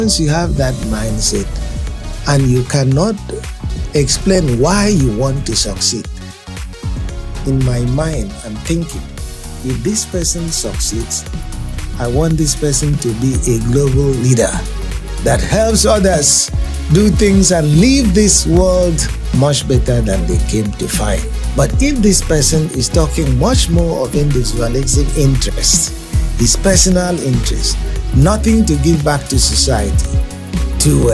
once you have that mindset and you cannot explain why you want to succeed, in my mind, I'm thinking, if this person succeeds, I want this person to be a global leader that helps others do things and leave this world much better than they came to find. But if this person is talking much more of individualistic interest, his personal interest, nothing to give back to society, to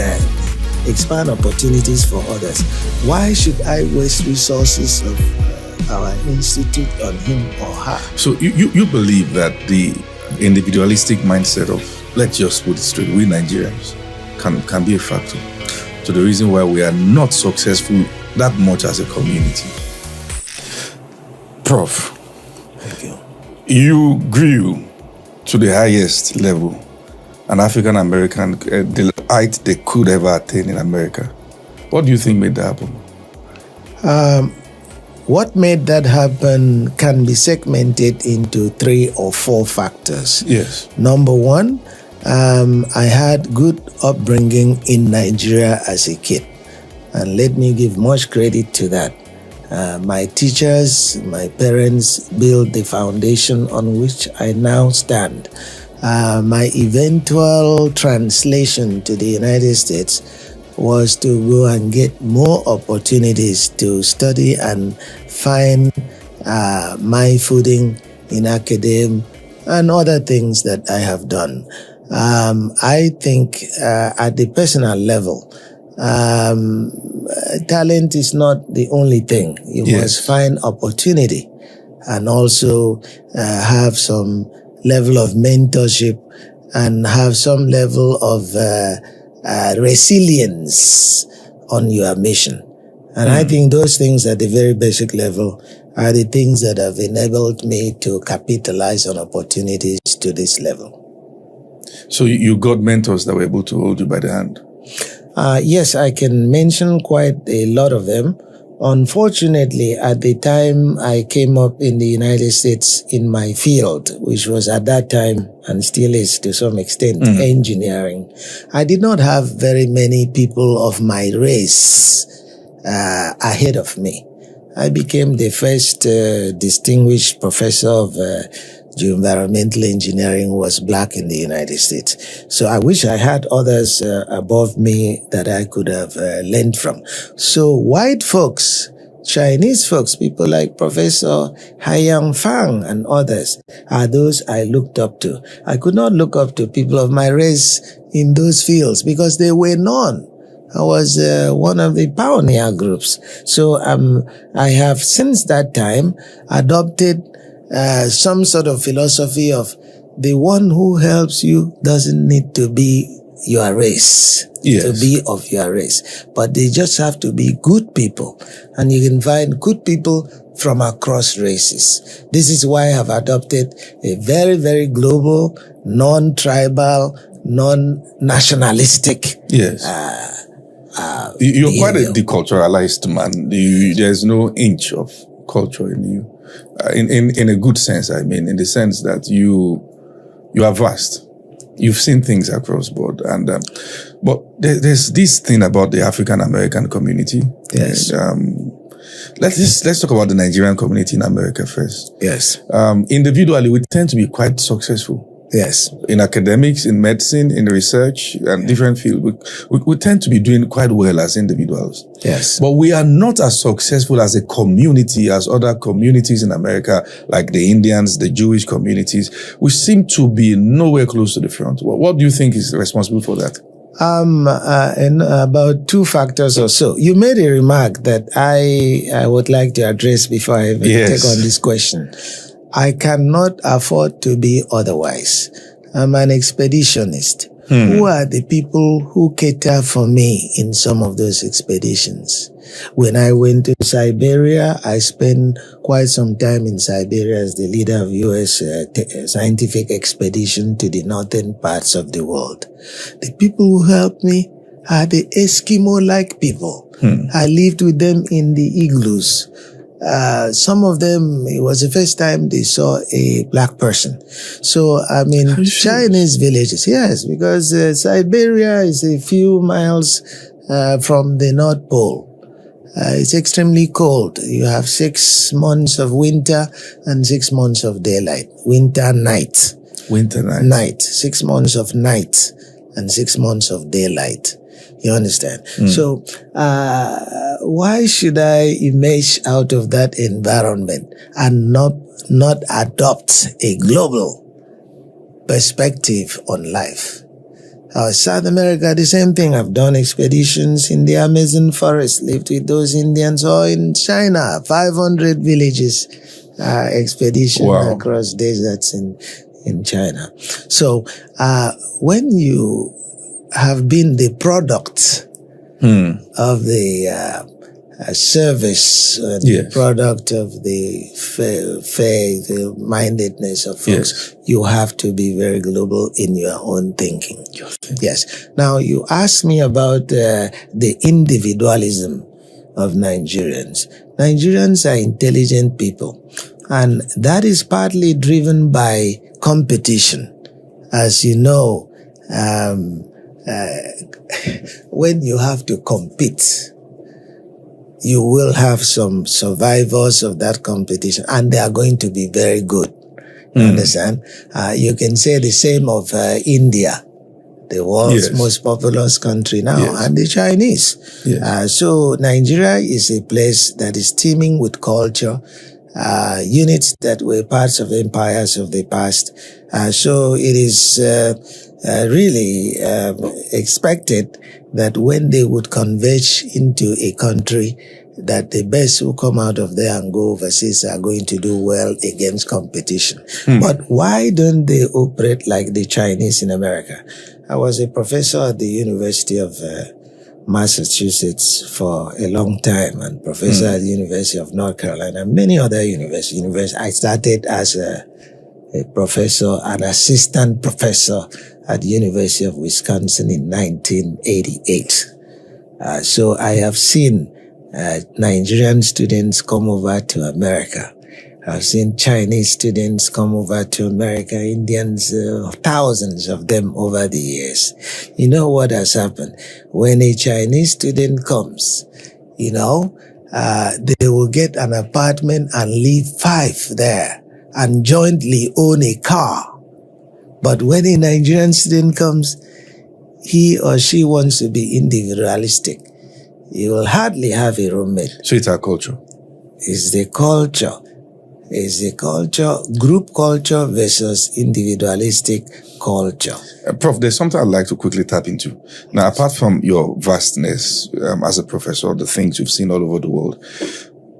expand opportunities for others, why should I waste resources of our institute on him or her? So you believe that the individualistic mindset of, let's just put it straight, we Nigerians can be a factor to the reason why we are not successful that much as a community. Prof, thank you. You grew to the highest level an African American, the height they could ever attain in America. What do you think made that happen? What made that happen can be segmented into 3 or 4 factors. Yes. Number one, I had good upbringing in Nigeria as a kid. And let me give much credit to that. My teachers, my parents built the foundation on which I now stand. My eventual translation to the United States was to go and get more opportunities to study and find my footing in academia and other things that I have done. I think at the personal level, talent is not the only thing. You must find opportunity and also have some level of mentorship and have some level of resilience on your mission. And I think those things at the very basic level are the things that have enabled me to capitalize on opportunities to this level. So you got mentors that were able to hold you by the hand? Yes, I can mention quite a lot of them. Unfortunately, at the time I came up in the United States in my field, which was at that time and still is to some extent engineering, I did not have very many people of my race ahead of me. I became the first distinguished professor of environmental engineering who was black in the United States. So I wish I had others above me that I could have learned from. So white folks, Chinese folks, people like Professor Haiyang Fang and others are those I looked up to. I could not look up to people of my race in those fields because they were none. I was one of the pioneer groups. So I have since that time adopted some sort of philosophy of the one who helps you doesn't need to be your race, to be of your race, but they just have to be good people. And you can find good people from across races. This is why I have adopted a very, very global, non-tribal, non-nationalistic You're quite a deculturalized man. There's no inch of culture in you. In a good sense, I mean, in the sense that you are vast. You've seen things across board. And but there's this thing about the African American community. Yes. And, let's talk about the Nigerian community in America first. Yes. Individually, we tend to be quite successful. Yes. In academics, in medicine, in research, and different fields, we tend to be doing quite well as individuals. Yes. But we are not as successful as a community as other communities in America, like the Indians, the Jewish communities. We seem to be nowhere close to the front. What do you think is responsible for that? In about 2 factors or so. You made a remark that I would like to address before I even take on this question. I cannot afford to be otherwise. I'm an expeditionist. Who are the people who cater for me in some of those expeditions? When I went to Siberia, I spent quite some time in Siberia as the leader of U.S. scientific expedition to the northern parts of the world. The people who helped me are the Eskimo-like people. I lived with them in the igloos. some of them, it was the first time they saw a black person. So, I mean, Chinese villages, yes, because Siberia is a few miles from the North Pole. It's extremely cold. You have 6 months of winter and 6 months of daylight. Winter, night. Winter, night. Night. 6 months of night and 6 months of daylight. You understand? So, why should I emerge out of that environment and not adopt a global perspective on life? South America, the same thing. I've done expeditions in the Amazon forest, lived with those Indians, or in China, 500 villages, expedition across deserts in China. So, when you have been the product of the service and the product of the faith, the mindedness of folks, you have to be very global in your own thinking. Yes. Now, you asked me about the individualism of Nigerians. Nigerians are intelligent people, and that is partly driven by competition. As you know, when you have to compete, you will have some survivors of that competition, and they are going to be very good. You understand? You can say the same of India, the world's most populous country now, and the Chinese. So Nigeria is a place that is teeming with culture, units that were parts of empires of the past. So it is really expected that when they would converge into a country, that the best who come out of there and go overseas are going to do well against competition. But why don't they operate like the Chinese in America? I was a professor at the University of Massachusetts for a long time, and professor at the University of North Carolina, and many other universities. I started as a professor, an assistant professor at the University of Wisconsin in 1988. So I have seen Nigerian students come over to America. I've seen Chinese students come over to America, Indians, thousands of them over the years. You know what has happened? When a Chinese student comes, they will get an apartment and leave 5 there and jointly own a car. But when a Nigerian student comes, he or she wants to be individualistic. You will hardly have a roommate. So it's our culture. It's the culture. It's the culture, group culture versus individualistic culture. Prof, there's something I'd like to quickly tap into. Now, apart from your vastness as a professor, the things you've seen all over the world,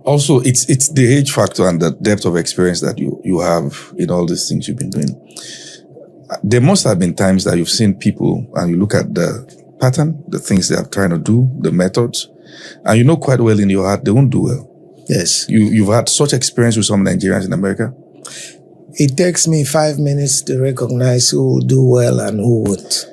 also it's the age factor and the depth of experience that you have in all these things you've been doing. There must have been times that you've seen people and you look at the pattern, the things they are trying to do, the methods, and you know quite well in your heart they won't do well. Yes. You've had such experience with some Nigerians in America? It takes me 5 minutes to recognize who will do well and who won't.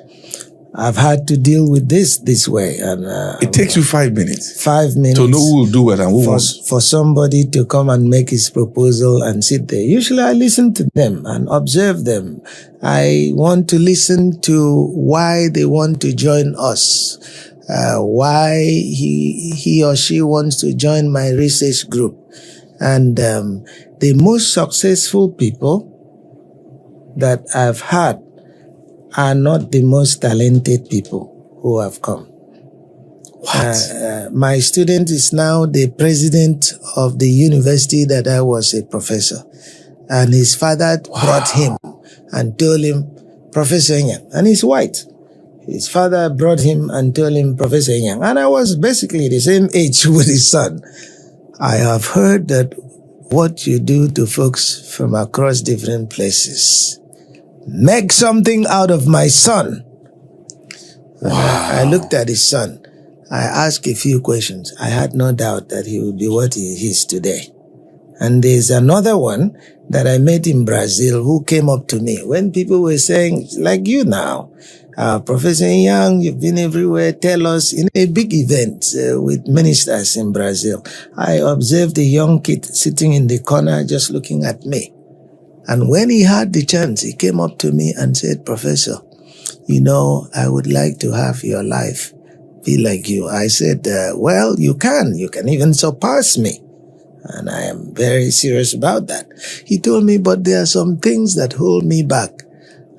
I've had to deal with this way. And it takes you 5 minutes? 5 minutes. To know who will do well and who won't? For somebody to come and make his proposal and sit there. Usually I listen to them and observe them. I want to listen to why they want to join us. Why he or she wants to join my research group. And the most successful people that I've had are not the most talented people who have come. My student is now the president of the university that I was a professor. And his father brought him and told him, Professor Inyang, and he's white. His father brought him and told him, Professor Hillary Inyang, and I was basically the same age with his son. I have heard that what you do to folks from across different places, make something out of my son. I looked at his son. I asked a few questions. I had no doubt that he would be what he is today. And there's another one that I met in Brazil who came up to me when people were saying, like you now, Professor Inyang, you've been everywhere. Tell us, in a big event with ministers in Brazil, I observed a young kid sitting in the corner just looking at me. And when he had the chance, he came up to me and said, Professor, I would like to have your life be like you. I said, well, you can even surpass me. And I am very serious about that. He told me, but there are some things that hold me back.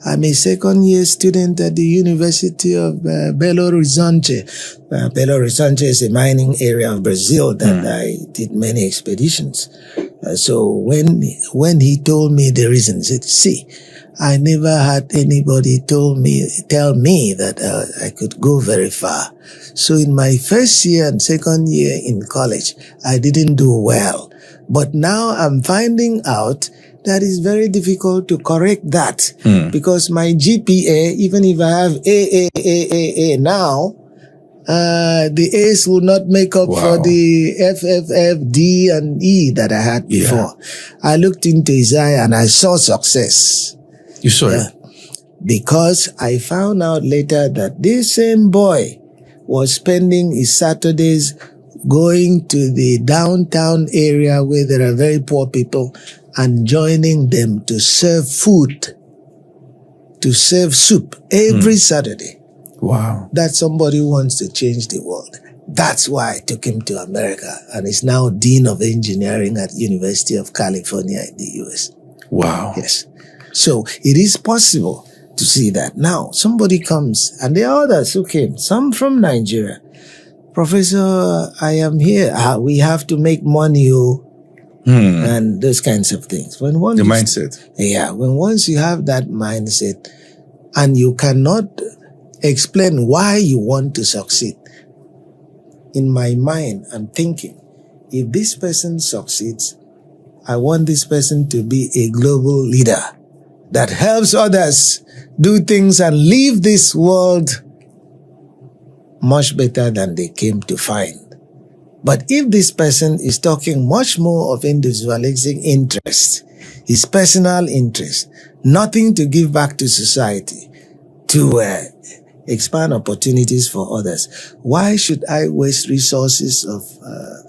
I'm a second-year student at the University of Belo Horizonte. Belo Horizonte is a mining area of Brazil that I did many expeditions. So when he told me the reason, he said, see, I never had anybody tell me that I could go very far. So in my first year and second year in college, I didn't do well. But now I'm finding out that it's very difficult to correct that because my GPA, even if I have A now, the A's will not make up for the F, D, and E that I had before. I looked into his eye and I saw success. You saw it? Because I found out later that this same boy was spending his Saturdays going to the downtown area where there are very poor people and joining them to serve food, to serve soup every Saturday. Wow. That somebody who wants to change the world. That's why I took him to America and is now Dean of Engineering at University of California in the US. Wow. Yes. So it is possible to see that. Now, somebody comes, and there are others who came, some from Nigeria. Professor, I am here. We have to make money, and those kinds of things. When mindset. Yeah. When once you have that mindset and you cannot explain why you want to succeed, in my mind, I'm thinking, if this person succeeds, I want this person to be a global leader that helps others do things and leave this world much better than they came to find. But if this person is talking much more of individualistic interest, his personal interest, nothing to give back to society, to expand opportunities for others, why should I waste resources of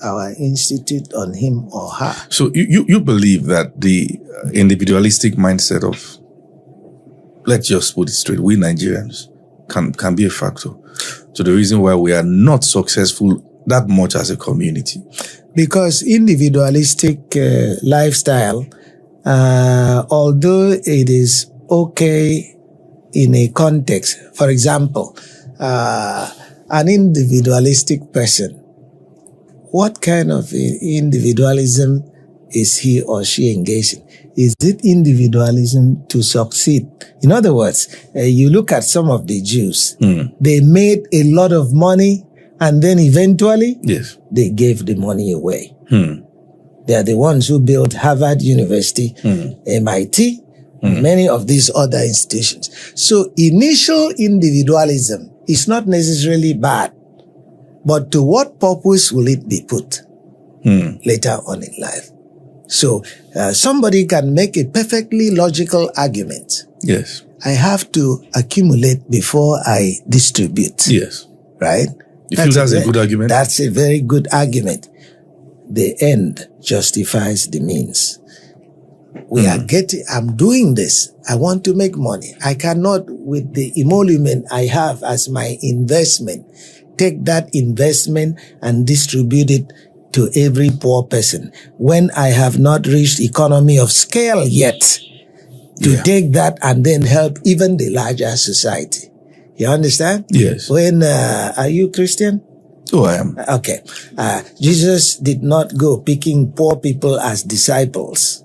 our institute on him or her? So you believe that the individualistic mindset of, let's just put it straight, we Nigerians can be a factor to the reason why we are not successful that much as a community? Because individualistic lifestyle, although it is okay in a context, for example, an individualistic person, what kind of individualism is he or she engaged in? Is it individualism to succeed? In other words, you look at some of the Jews, they made a lot of money and then eventually they gave the money away. They are the ones who built Harvard University, MIT, many of these other institutions. So initial individualism is not necessarily bad, but to what purpose will it be put later on in life? So somebody can make a perfectly logical argument. Yes. I have to accumulate before I distribute. Yes. Right? You feel that's a good argument? That's a very good argument. The end justifies the means. I'm doing this. I want to make money. I cannot, with the emolument I have as my investment, take that investment and distribute it to every poor person when I have not reached economy of scale yet to take that and then help even the larger society. You understand? Yes. When, are you Christian? Oh, I am. Okay. Jesus did not go picking poor people as disciples.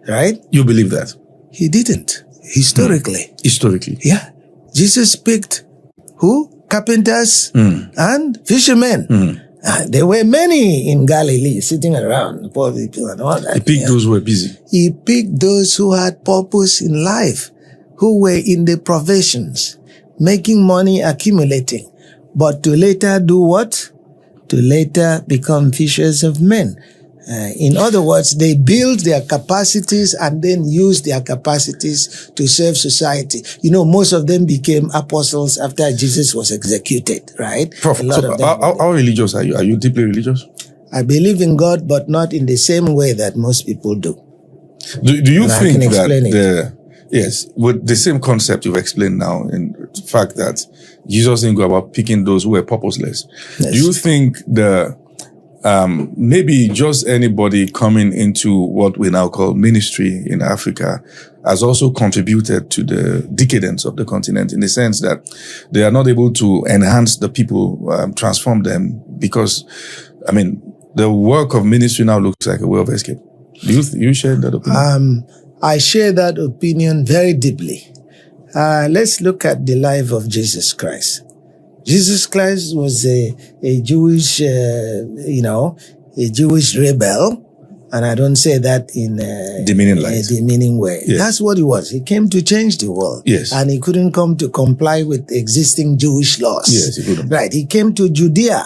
Right? You believe that? He didn't. Historically. Historically. Yeah. Jesus picked who? Carpenters and fishermen. There were many in Galilee sitting around, poor people and all that. He picked those who were busy. He picked those who had purpose in life, who were in the professions, making money, accumulating. But to later do what? To later become fishers of men. In other words, they build their capacities and then use their capacities to serve society. You know, most of them became apostles after Jesus was executed, right? Prof, how religious are you? Are you deeply religious? I believe in God, but not in the same way that most people do. Do you think that with the same concept you've explained now, in the fact that Jesus didn't go about picking those who were purposeless, Yes. do you think maybe just anybody coming into what we now call ministry in Africa has also contributed to the decadence of the continent, in the sense that they are not able to enhance the people, transform them, because, I mean, the work of ministry now looks like a way of escape. Do you share that opinion? I share that opinion very deeply. Let's look at the life of Jesus Christ. Jesus Christ was a Jewish, a Jewish rebel. And I don't say that in a demeaning way. Yes. That's what he was. He came to change the world. Yes. And he couldn't come to comply with existing Jewish laws. Yes, he couldn't. Right. He came to Judea.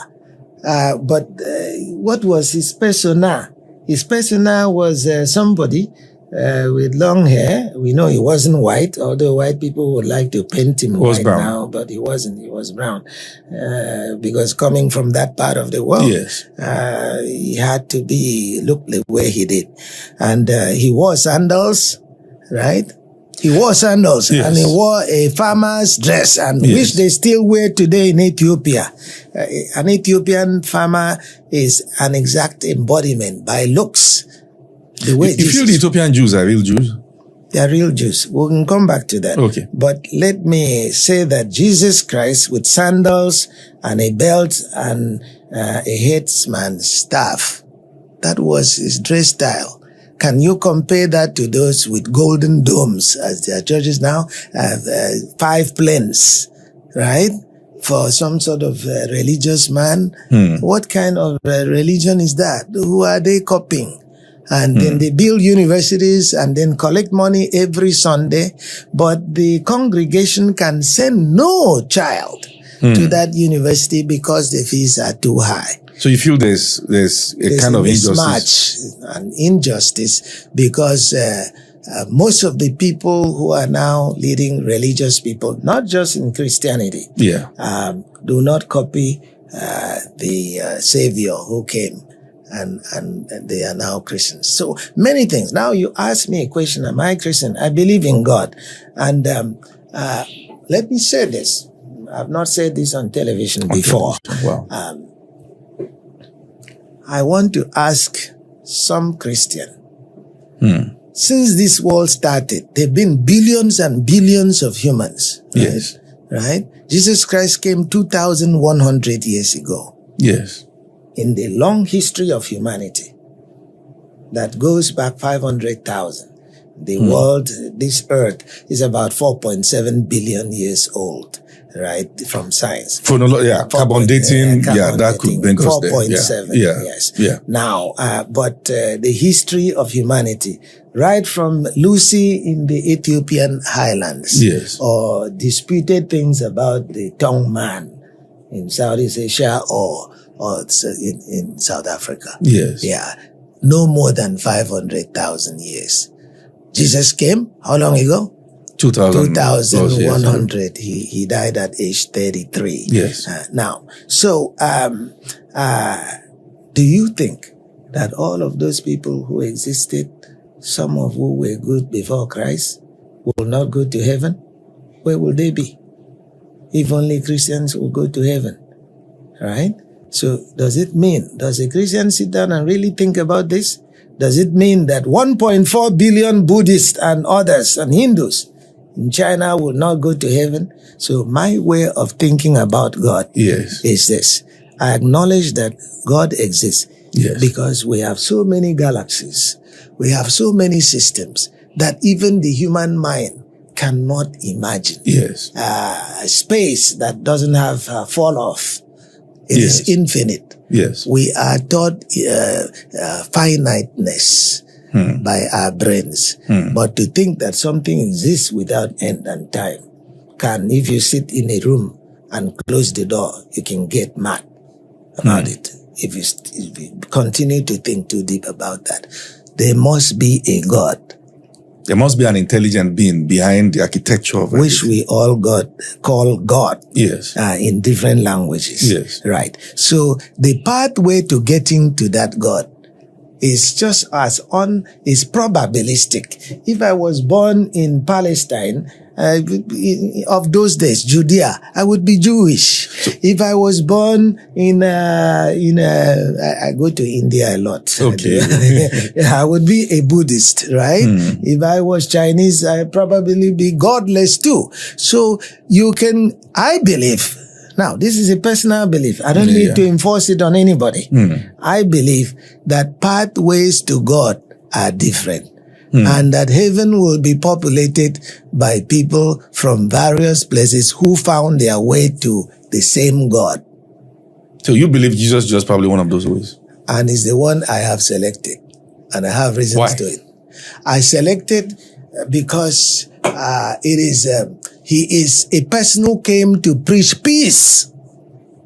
But what was his persona? His persona was somebody with long hair. We know he wasn't white, although white people would like to paint him white brown now, but he wasn't. He was brown. Because coming from that part of the world, yes, he had to look the way he did. And he wore sandals, right? He wore sandals, yes, and he wore a farmer's dress, and yes, which they still wear today in Ethiopia. An Ethiopian farmer is an exact embodiment by looks. The way you feel the Ethiopian Jews are real Jews? They are real Jews. We can come back to that. Okay. But let me say that Jesus Christ with sandals and a belt and a headsman's staff, that was his dress style. Can you compare that to those with golden domes, as their churches now have 5 planes, right? For some sort of religious man. What kind of religion is that? Who are they copying? And then they build universities and then collect money every Sunday. But the congregation can send no child to that university because the fees are too high. So you feel there's a kind of injustice? An injustice because most of the people who are now leading religious people, not just in Christianity, do not copy the Savior who came. And they are now Christians. So many things. Now you ask me a question, am I Christian? I believe in God. And let me say this. I've not said this on television before. Wow. I want to ask some Christian. Since this world started, there have been billions and billions of humans. Right? Yes. Right? Jesus Christ came 2,100 years ago. Yes. In the long history of humanity that goes back 500,000, the world, this earth, is about 4.7 billion years old, right? From science. Carbon dating, that could bring us there. 4.7, yes. Yeah. Now, but the history of humanity, right from Lucy in the Ethiopian highlands, yes, or disputed things about the tongue man in Southeast Asia or in South Africa. Yes. Yeah. No more than 500,000 years. Jesus came, how long ago? 2,100. He died at age 33. Yes. Now, so, do you think that all of those people who existed, some of who were good before Christ, will not go to heaven? Where will they be? If only Christians will go to heaven, right? So does a Christian sit down and really think about this? Does it mean that 1.4 billion Buddhists and others and Hindus in China will not go to heaven? So my way of thinking about God is this. I acknowledge that God exists because we have so many galaxies. We have so many systems that even the human mind cannot imagine. Yes. Space that doesn't have fall off. It is infinite. Yes. We are taught finiteness by our brains. But to think that something exists without end and time if you sit in a room and close the door, you can get mad about it. if you continue to think too deep about that, there must be a God. There must be an intelligent being behind the architecture of which we all call God. Yes. In different languages. Yes. Right. So the pathway to getting to that God is just is probabilistic. If I was born in Palestine, of those days, Judea, I would be Jewish. If I was born I go to India a lot. Okay. I would be a Buddhist, right? If I was Chinese, I'd probably be godless too. So I believe, now this is a personal belief. I don't need to enforce it on anybody. I believe that pathways to God are different. And that heaven will be populated by people from various places who found their way to the same God. So you believe Jesus is just probably one of those ways? And it's the one I have selected. And I have reasons Why? to it. I selected because he is a person who came to preach peace.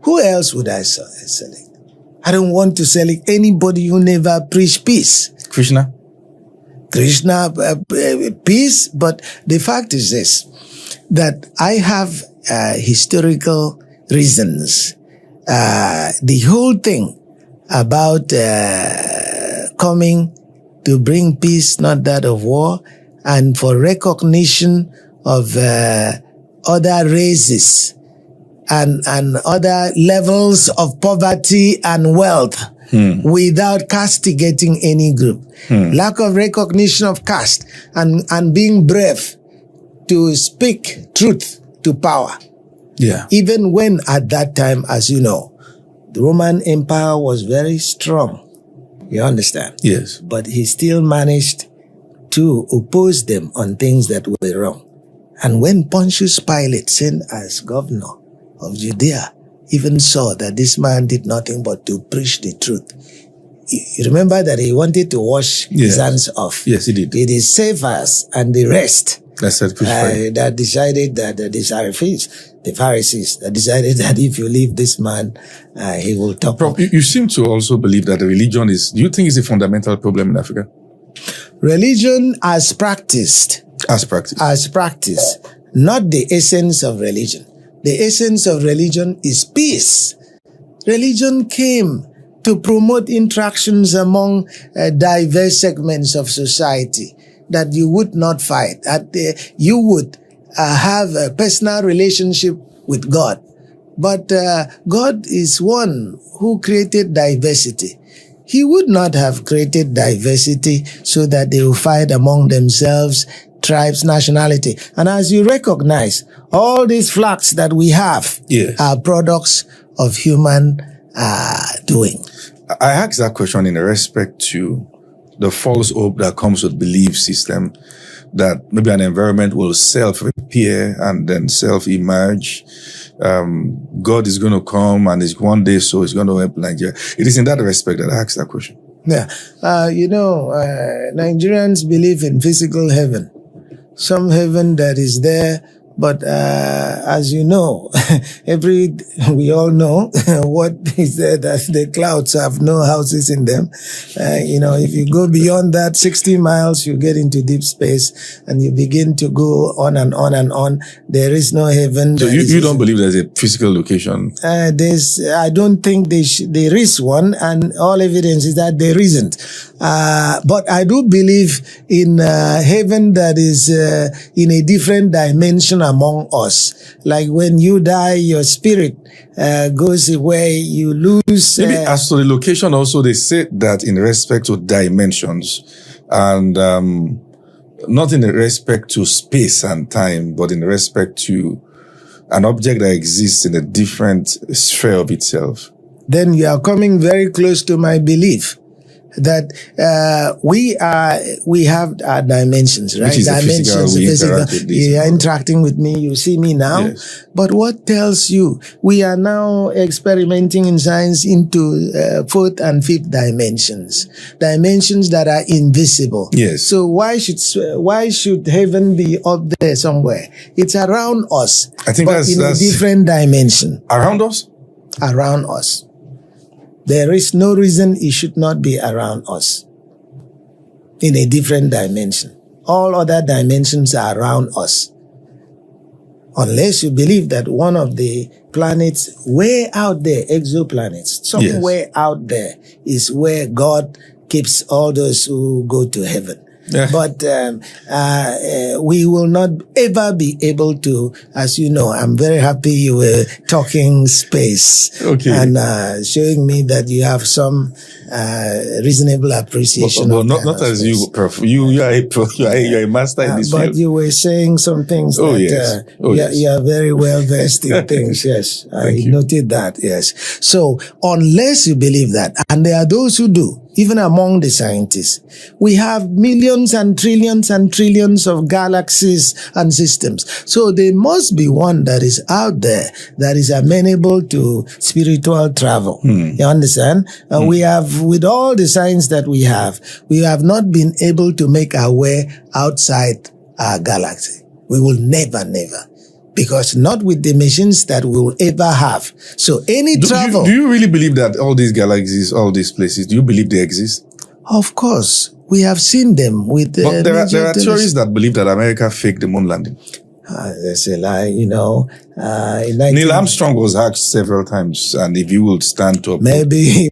Who else would I select? I don't want to select anybody who never preached peace. Krishna, peace, but the fact is this, that I have historical reasons. The whole thing about coming to bring peace, not that of war, and for recognition of other races and other levels of poverty and wealth without castigating any group. Lack of recognition of caste and being brave to speak truth to power. Yeah. Even when at that time, as you know, the Roman Empire was very strong. You understand? Yes. But he still managed to oppose them on things that were wrong. And when Pontius Pilate, sent as governor of Judea, even saw that this man did nothing but to preach the truth. You remember that he wanted to wash his hands off. Yes, he did. It is Cephas and the rest that decided that the Pharisees that decided that if you leave this man, he will talk. Prof, you seem to also believe that the religion do you think it's a fundamental problem in Africa? Religion as practiced, not the essence of religion. The essence of religion is peace. Religion came to promote interactions among diverse segments of society, that you would not fight, that you would have a personal relationship with God. But God is one who created diversity. He would not have created diversity so that they will fight among themselves, tribes, nationality. And as you recognize, all these flags that we have are products of human doing. I asked that question in respect to the false hope that comes with belief system, that maybe an environment will self-repair and then self-emerge. God is going to come and it's one day, so it's going to help Nigeria. It is in that respect that I asked that question. Yeah. Nigerians believe in physical heaven. Some heaven that is there, but as you know, we all know what is there, that the clouds have no houses in them. If you go beyond that 60 miles, you get into deep space and you begin to go on and on and on. There is no heaven. So you don't believe there's a physical location? I don't think there is one, and all evidence is that there isn't. But I do believe in heaven that is in a different dimension among us. Like when you die, your spirit goes away, you lose. Maybe as to the location also, they say that in respect to dimensions and not in respect to space and time, but in respect to an object that exists in a different sphere of itself. Then you are coming very close to my belief that we have our dimensions, right? Which is dimensions, physical. You are interacting with me, you see me now. Yes. But what tells you we are now experimenting in science into fourth and fifth dimensions that are invisible. Yes. So why should heaven be up there somewhere? It's around us. I think but that's a different dimension. Around us? Around us. there is no reason it should not be around us in a different dimension. All other dimensions are around us. Unless you believe that one of the planets way out there, exoplanets, somewhere out there is where God keeps all those who go to heaven. Yeah. But we will not ever be able to, as you know, I'm very happy you were talking space and showing me that you have some reasonable appreciation. Well, not as you, Prof. You are a prof. You are a master in this but field. you were saying some things you are very well versed in things. Yes, I noted that. Yes. So unless you believe that, and there are those who do, even among the scientists, we have millions and trillions of galaxies and systems. So there must be one that is out there that is amenable to spiritual travel. You understand? We have, with all the science that we have not been able to make our way outside our galaxy. We will never. Because not with the machines that we will ever have. So any travel... Do you really believe that all these galaxies, all these places, do you believe they exist? Of course. We have seen them with the... But there are theories that believe that America faked the moon landing. That's a lie, you know. Neil Armstrong was asked several times, and if you would stand to... Maybe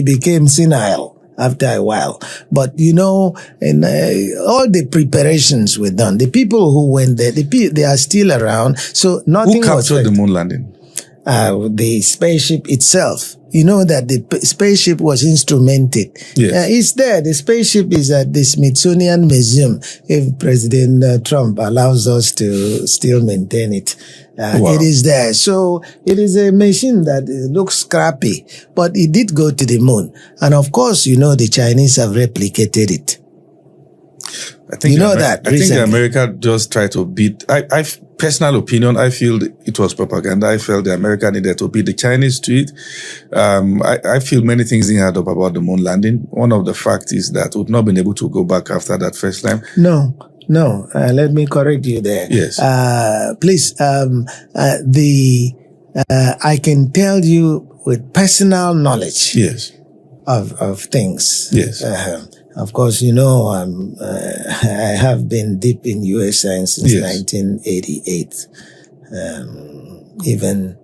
became senile after a while. But, you know, and all the preparations were done. The people who went there, they are still around. So nothing was... Who captured the moon landing? The spaceship itself. You know that the spaceship was instrumented. Yes. It's there. The spaceship is at the Smithsonian Museum. If President Trump allows us to still maintain it. It is there. So it is a machine that looks scrappy, but it did go to the moon. And of course, you know, the Chinese have replicated it. I think America just tried to beat, personal opinion, I feel it was propaganda. I felt the America needed to beat the Chinese to it. I feel many things didn't add up about the moon landing. One of the facts is that we've not been able to go back after that first time. No. Let me correct you there. Yes. Please, I can tell you with personal knowledge. Yes. Of things. Yes. Of course, you know, I have been deep in U.S. science since 1988. Even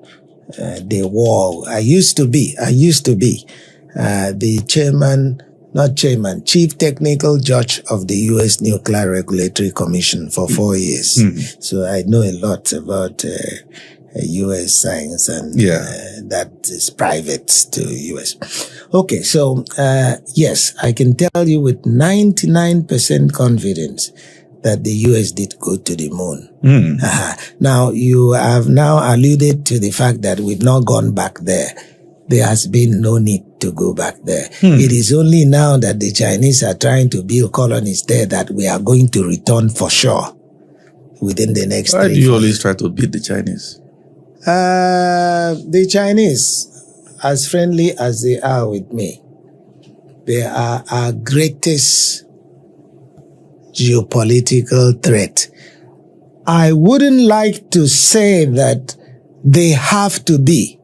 the war. I used to be the chief technical judge of the U.S. Nuclear Regulatory Commission for 4 years. So I know a lot about U.S. science and that is private to U.S. Okay, so yes, I can tell you with 99% confidence that the U.S. did go to the moon. Now, you have now alluded to the fact that we've not gone back there. There has been no need to go back there. It is only now that the Chinese are trying to build colonies there that we are going to return for sure within the next 3 years. Why do you always try to beat the Chinese? The Chinese, as friendly as they are with me, they are our greatest geopolitical threat. I wouldn't like to say that they have to be,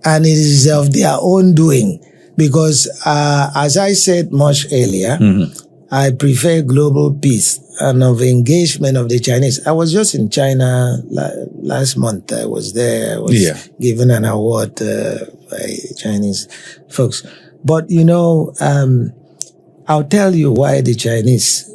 and it is of their own doing, because as I said much earlier, I prefer global peace and of engagement of the Chinese. I was just in China last month. I was there. I was given an award by Chinese folks. But, you know, I'll tell you why the Chinese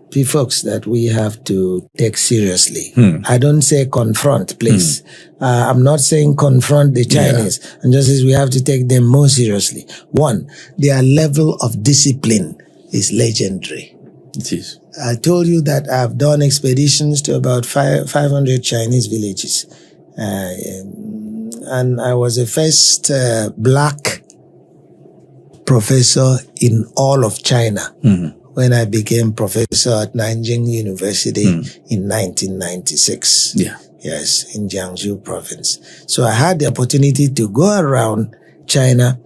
the folks that we have to take seriously. I don't say confront, please. I'm not saying confront the Chinese. And just as we have to take them more seriously. One, their level of discipline is legendary. It is. I told you that I've done expeditions to about 500 Chinese villages. And I was the first black professor in all of China when I became professor at Nanjing University in 1996. Yes, in Jiangsu province. So I had the opportunity to go around China,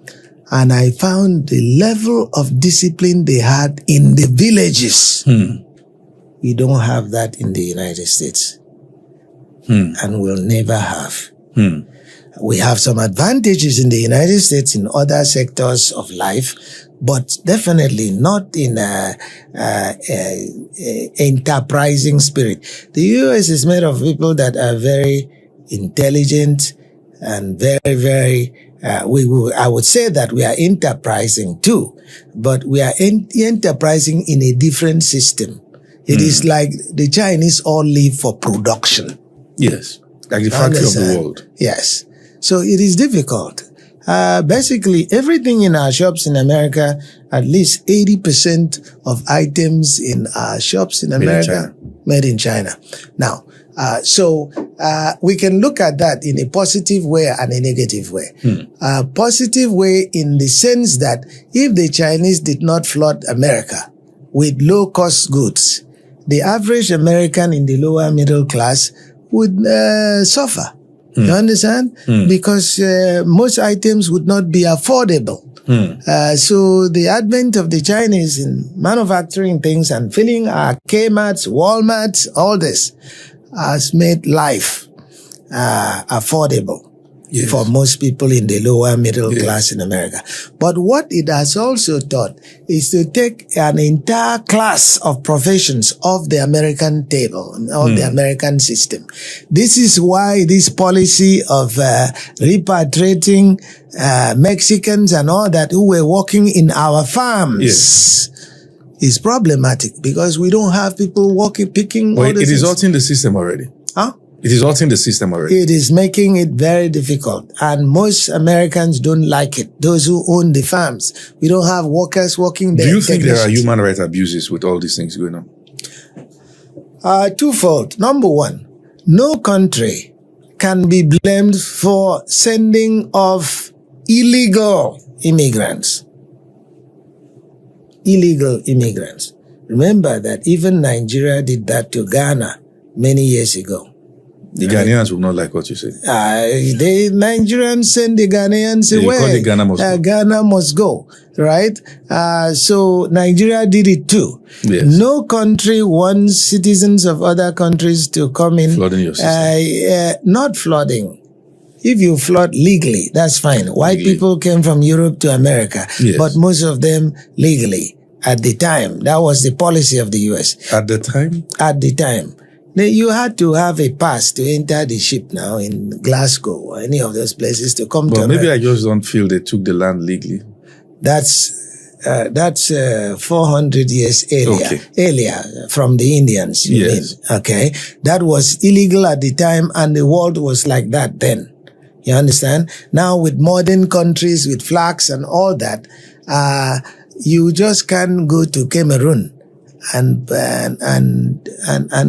and I found the level of discipline they had in the villages. We don't have that in the United States. And will never have. We have some advantages in the United States in other sectors of life, but definitely not in a enterprising spirit. The US is made of people that are very intelligent and very, very, I would say that we are enterprising too, but we are enterprising in a different system. It is like the Chinese all live for production. Yes. Like the factory of the world. Yes. So it is difficult. Basically, everything in our shops in America, at least 80% of items in our shops in America, made in China. Now, we can look at that in a positive way and a negative way. Positive way in the sense that if the Chinese did not flood America with low-cost goods, the average American in the lower middle class would suffer. You understand? Because most items would not be affordable. So the advent of the Chinese in manufacturing things and filling our Kmart's, Walmart's, all this has made life affordable for most people in the lower middle class in America. But what it has also taught is to take an entire class of professions off the American table, of the American system. This is why this policy of repatriating Mexicans and all that who were working in our farms is problematic, because we don't have people picking all the things. It is altering the system already. Huh? It is altering the system already. It is making it very difficult. And most Americans don't like it. Those who own the farms. We don't have workers working there. Do you think there are human rights abuses with all these things going on? Twofold. Number one, no country can be blamed for sending off illegal immigrants. Illegal immigrants. Remember that even Nigeria did that to Ghana many years ago. The Ghanaians will not like what you say. The Nigerians send the Ghanaians away. Ghana must go, right? So Nigeria did it too. Yes. No country wants citizens of other countries to come in. Flooding your system. Not flooding. If you flood legally, that's fine. White people came from Europe to America, but most of them legally at the time. That was the policy of the US. At the time? At the time. You had to have a pass to enter the ship now in Glasgow or any of those places to come to America. Maybe I just don't feel they took the land legally. That's 400 years earlier from the Indians, you mean. Okay. That was illegal at the time, and the world was like that then. You understand? Now with modern countries, with flags and all that, you just can't go to Cameroon and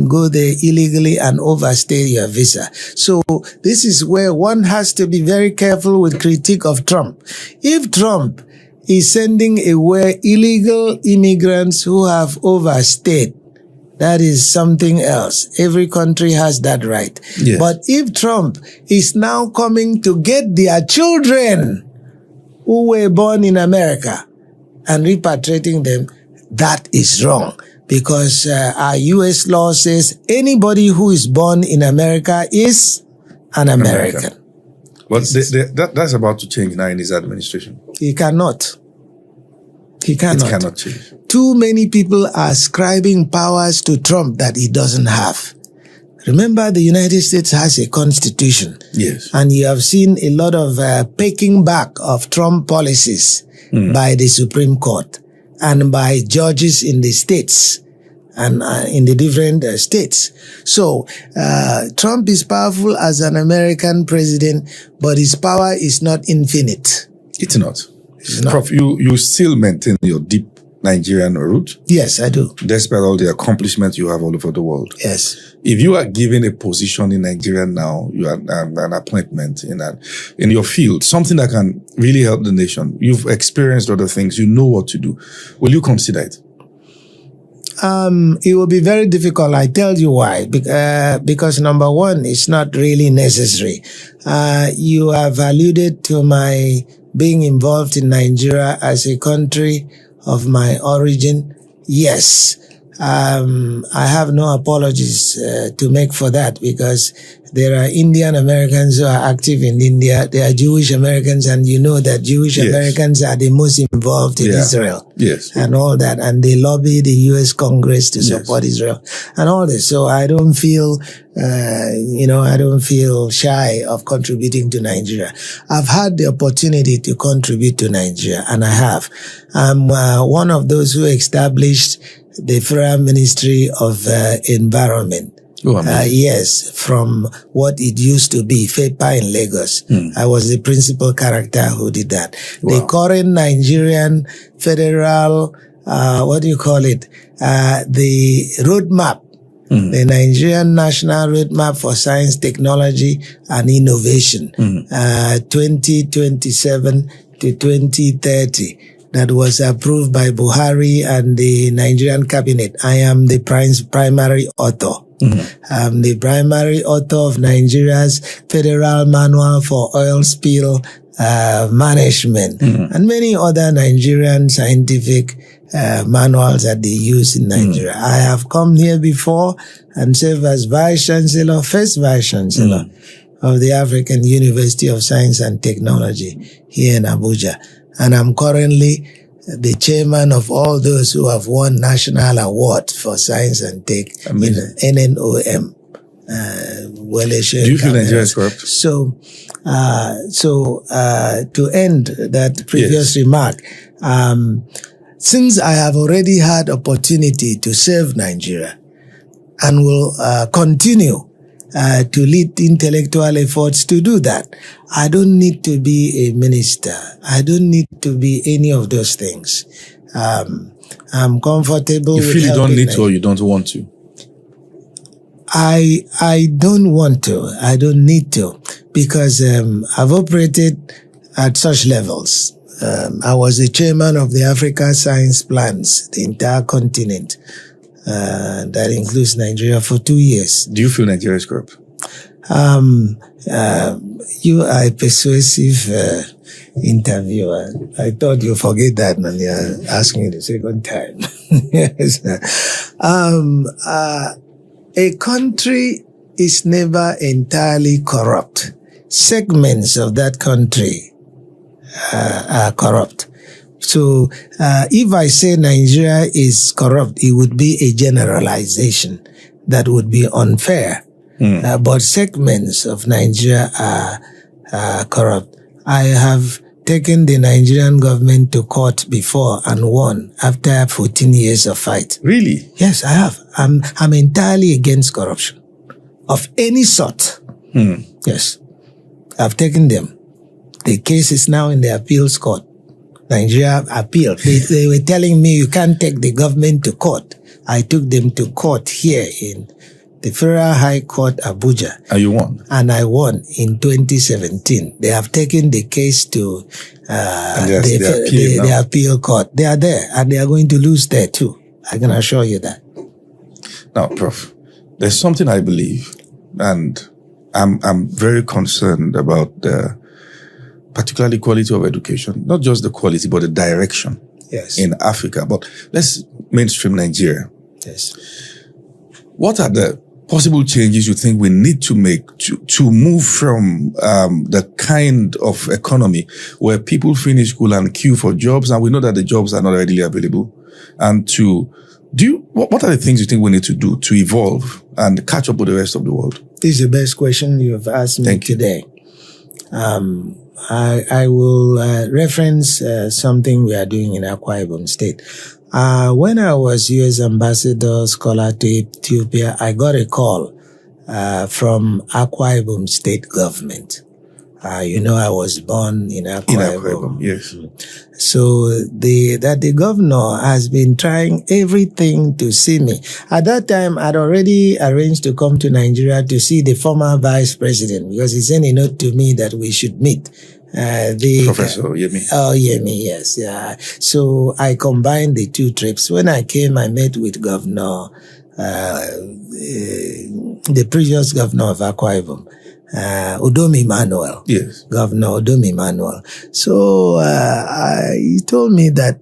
go there illegally and overstay your visa. So this is where one has to be very careful with critique of Trump. If Trump is sending away illegal immigrants who have overstayed, that is something else. Every country has that right. Yes. But if Trump is now coming to get their children who were born in America and repatriating them, that is wrong, because our U.S. law says anybody who is born in America is an American. But that's about to change now in his administration. He cannot. He cannot. It cannot change. Too many people are ascribing powers to Trump that he doesn't have. Remember, the United States has a constitution. Yes. And you have seen a lot of taking back of Trump policies by the Supreme Court and by judges in the states and in the different states. So Trump is powerful as an American president, but his power is not infinite. It's not. Prof, you still maintain your deep Nigerian root? Yes, I do. Despite all the accomplishments you have all over the world? Yes. If you are given a position in Nigeria now, you are an appointment in your field, something that can really help the nation. You've experienced other things. You know what to do. Will you consider it? It will be very difficult. I tell you why. Because number one, it's not really necessary. You have alluded to my being involved in Nigeria as a country of my origin. Yes. I have no apologies to make for that, because there are Indian Americans who are active in India. There are Jewish Americans, and you know that Jewish Americans are the most involved in Israel. And all that. And they lobby the U.S. Congress to support Israel and all this. So I don't feel, I don't feel shy of contributing to Nigeria. I've had the opportunity to contribute to Nigeria, and I have. I'm one of those who established the Federal Ministry of Environment. Yes, from what it used to be, FEPA in Lagos. I was the principal character who did that. The current Nigerian federal, the roadmap, the Nigerian National Roadmap for Science, Technology and Innovation, 2027 to 2030. That was approved by Buhari and the Nigerian cabinet. I am the primary author. I'm the primary author of Nigeria's Federal Manual for Oil Spill Management and many other Nigerian scientific manuals that they use in Nigeria. I have come here before and served as First Vice Chancellor of the African University of Science and Technology here in Abuja. And I'm currently the chairman of all those who have won national award for science and tech in NNOM. Do you feel Nigeria is corrupt? So to end that previous remark, since I have already had opportunity to serve Nigeria and will continue to lead intellectual efforts to do that, I don't need to be a minister. I don't need to be any of those things. I'm comfortable with You feel you don't need to, or you don't want to? I don't want to. I don't need to, because I've operated at such levels. I was the chairman of the Africa Science Plans, the entire continent. That includes Nigeria for 2 years. Do you feel Nigeria is corrupt? You are a persuasive interviewer. I thought you forget that when you're asking me the second time. Yes. A country is never entirely corrupt. Segments of that country are corrupt. So, if I say Nigeria is corrupt, it would be a generalization that would be unfair. But segments of Nigeria are corrupt. I have taken the Nigerian government to court before and won after 14 years of fight. Really? Yes, I have. I'm entirely against corruption of any sort. Yes. I've taken them. The case is now in the appeals court. Nigeria appealed. They were telling me you can't take the government to court. I took them to court here in the Federal High Court, Abuja. And you won? And I won in 2017. They have taken the case to the appeal court. They are there, and they are going to lose there too. I can assure you that. Now, Prof, there's something I believe, and I'm very concerned about the particularly quality of education, not just the quality, but the direction in Africa. But let's mainstream Nigeria. Yes. What are the possible changes you think we need to make to move from the kind of economy where people finish school and queue for jobs, and we know that the jobs are not readily available, and what are the things you think we need to do to evolve and catch up with the rest of the world? This is the best question you have asked me today. I will reference something we are doing in Akwa Ibom State. When I was U.S. Ambassador Scholar to Ethiopia, I got a call from Akwa Ibom State government. I was born in Akwa Ibom. Yes. So the governor has been trying everything to see me. At that time, I'd already arranged to come to Nigeria to see the former vice president, because he sent a note to me that we should meet. Professor Yemi. Oh, Yemi, yes. Yeah. So I combined the two trips. When I came, I met with Governor, the previous governor of Akwa Ibom. Udomi Manuel. Yes. Governor Udomi Manuel. So, he told me that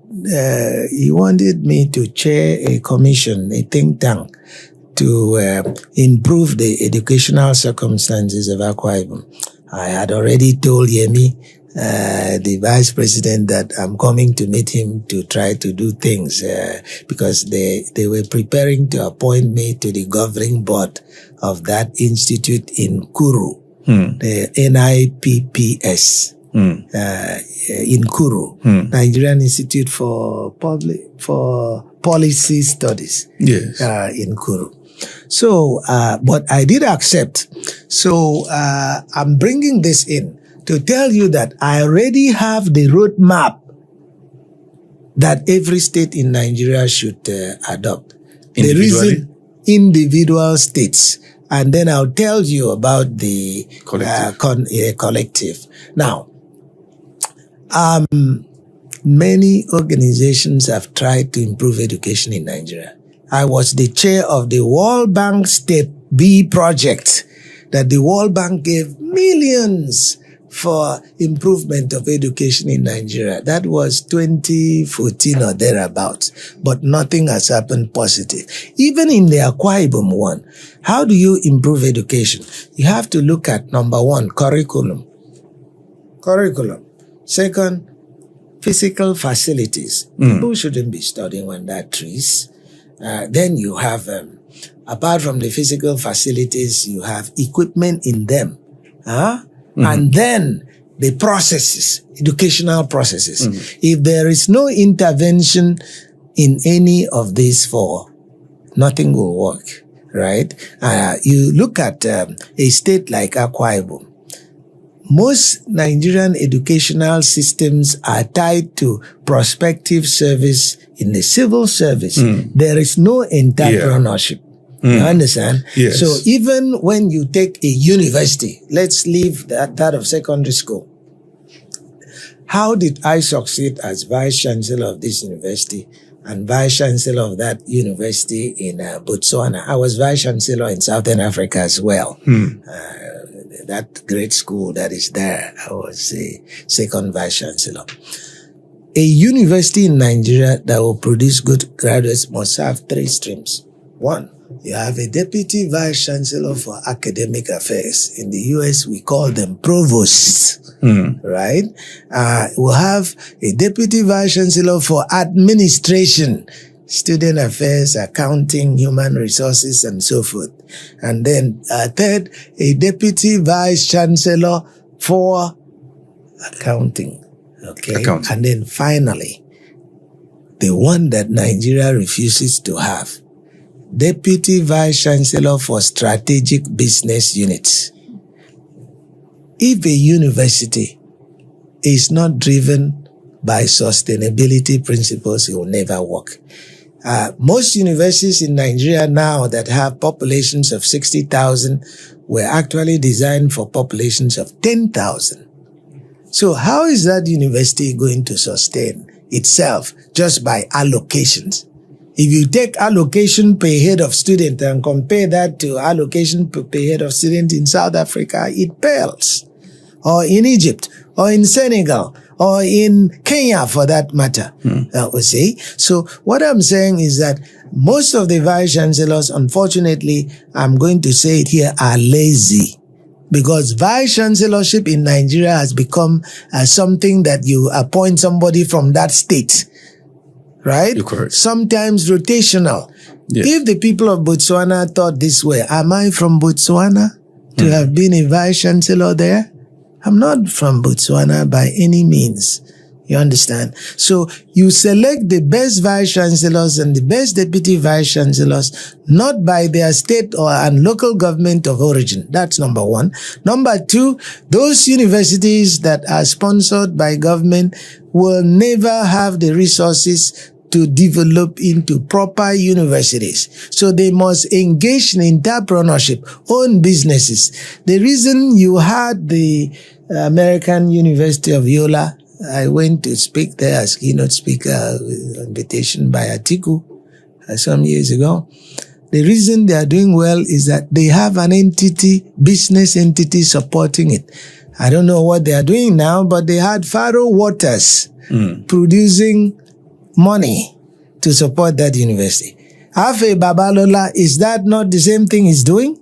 he wanted me to chair a commission, a think tank, to improve the educational circumstances of Akwa Ibom. I had already told Yemi, the vice president, that I'm coming to meet him to try to do things, because they were preparing to appoint me to the governing board of that institute in Kuru, the NIPPS. In Kuru, Nigerian Institute for Policy Studies. Yes. In Kuru. So, but I did accept. So, I'm bringing this in to tell you that I already have the roadmap that every state in Nigeria should adopt. The reason, individual states. And then I'll tell you about the collective. Now, many organizations have tried to improve education in Nigeria. I was the chair of the World Bank Step B project that the World Bank gave millions for improvement of education in Nigeria. That was 2014 or thereabouts, but nothing has happened positive. Even in the Akwa Ibom one, how do you improve education? You have to look at, number one, curriculum. Second, physical facilities. People shouldn't be studying when there are trees. Then you have, apart from the physical facilities, you have equipment in them. And then the processes, educational processes. If there is no intervention in any of these four, nothing will work, right? You look at a state like Akwa Ibom. Most Nigerian educational systems are tied to prospective service in the civil service. There is no entrepreneurship. You understand? Yes. So even when you take a university, let's leave that of secondary school. How did I succeed as vice chancellor of this university and vice chancellor of that university in Botswana? I was vice chancellor in Southern Africa as well. That great school that is there, I was a second vice chancellor. A university in Nigeria that will produce good graduates must have three streams. One, you have a deputy vice chancellor for academic affairs. In the US, we call them provosts, right? We'll have a deputy vice chancellor for administration, student affairs, accounting, human resources, and so forth. And then third, a deputy vice chancellor for accounting. Okay. And then finally, the one that Nigeria refuses to have, Deputy Vice Chancellor for Strategic Business Units. If a university is not driven by sustainability principles, it will never work. Most universities in Nigeria now that have populations of 60,000 were actually designed for populations of 10,000. So how is that university going to sustain itself just by allocations? If you take allocation per head of student and compare that to allocation per head of student in South Africa, it pales. Or in Egypt, or in Senegal, or in Kenya for that matter. See? So what I'm saying is that most of the vice chancellors, unfortunately, I'm going to say it here, are lazy. Because vice chancellorship in Nigeria has become something that you appoint somebody from that state. Right? Sometimes rotational. Yeah. If the people of Botswana thought this way, am I from Botswana to have been a vice chancellor there? I'm not from Botswana by any means. You understand? So you select the best vice chancellors and the best deputy vice chancellors, not by their state and local government of origin. That's number one. Number two, those universities that are sponsored by government will never have the resources to develop into proper universities. So they must engage in entrepreneurship, own businesses. The reason you had the American University of Yola, I went to speak there as keynote speaker with invitation by Atiku some years ago. The reason they are doing well is that they have an entity, business entity supporting it. I don't know what they are doing now, but they had Faro Waters producing money to support that university. Afe Babalola, is that not the same thing he's doing?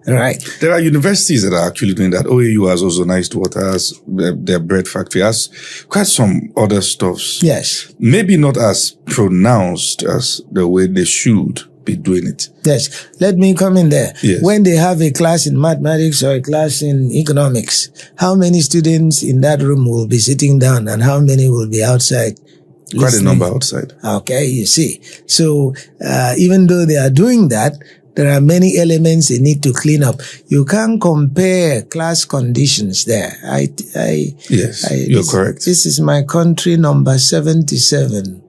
Right. There are universities that are actually doing that. OAU has also Nice Water, has their bread factory, has quite some other stuffs. Yes. Maybe not as pronounced as the way they should be doing it. Yes. Let me come in there. Yes. When they have a class in mathematics or a class in economics, how many students in that room will be sitting down and how many will be outside? Quite listening? a number outside. Okay, you see. So, even though they are doing that, there are many elements they need to clean up. You can't compare class conditions there. You're correct. This is my country number 77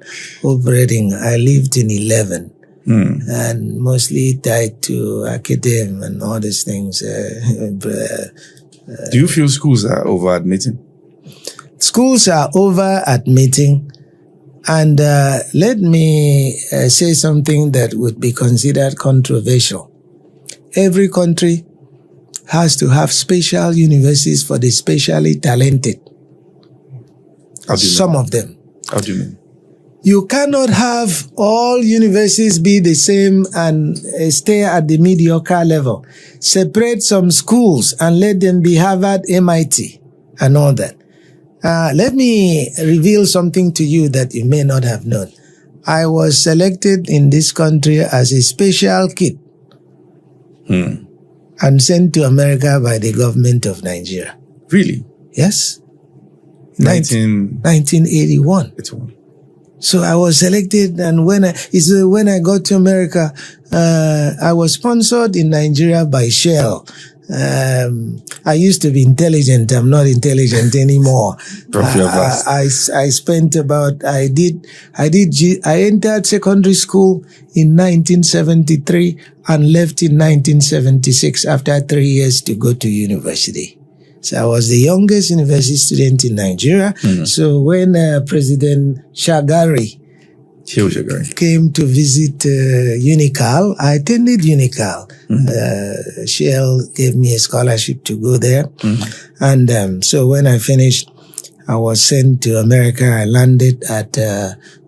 operating. I lived in 11. And mostly tied to academia and all these things. Do you feel schools are over admitting? Schools are over admitting. And let me say something that would be considered controversial. Every country has to have special universities for the specially talented. How do you Some mean? of them. How do you mean? You cannot have all universities be the same and stay at the mediocre level. Separate some schools and let them be Harvard, MIT, and all that. Let me reveal something to you that you may not have known. I was selected in this country as a special kid and sent to America by the government of Nigeria. Really? Yes. 1981. 1981. So I was selected, and when I got to America, I was sponsored in Nigeria by Shell. I used to be intelligent. I'm not intelligent anymore. Prof, you're vast. I spent about, I entered secondary school in 1973 and left in 1976 after 3 years to go to university. So I was the youngest university student in Nigeria. So when President Shagari came to visit Unical, I attended Unical. Shell gave me a scholarship to go there. And so when I finished, I was sent to America. I landed at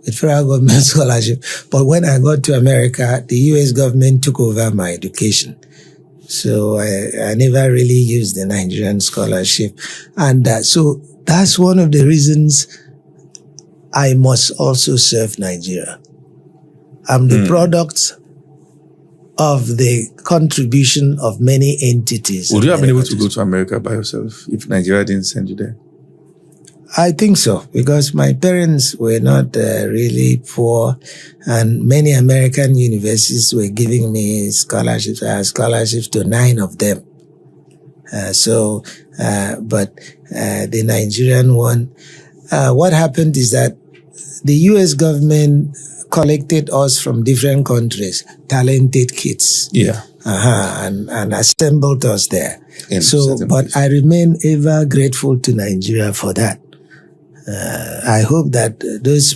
with federal government scholarship. But when I got to America, the U.S. government took over my education. So I never really used the Nigerian scholarship. And so that's one of the reasons I must also serve Nigeria. I'm the product of the contribution of many entities. Would you have been able to go to America by yourself if Nigeria didn't send you there? I think so, because my parents were not really poor, and many American universities were giving me scholarships. I had scholarships to 9 of them. But the Nigerian one, what happened is that the U.S. government collected us from different countries, talented kids. Yeah. And assembled us there. But place. I remain ever grateful to Nigeria for that. I hope that those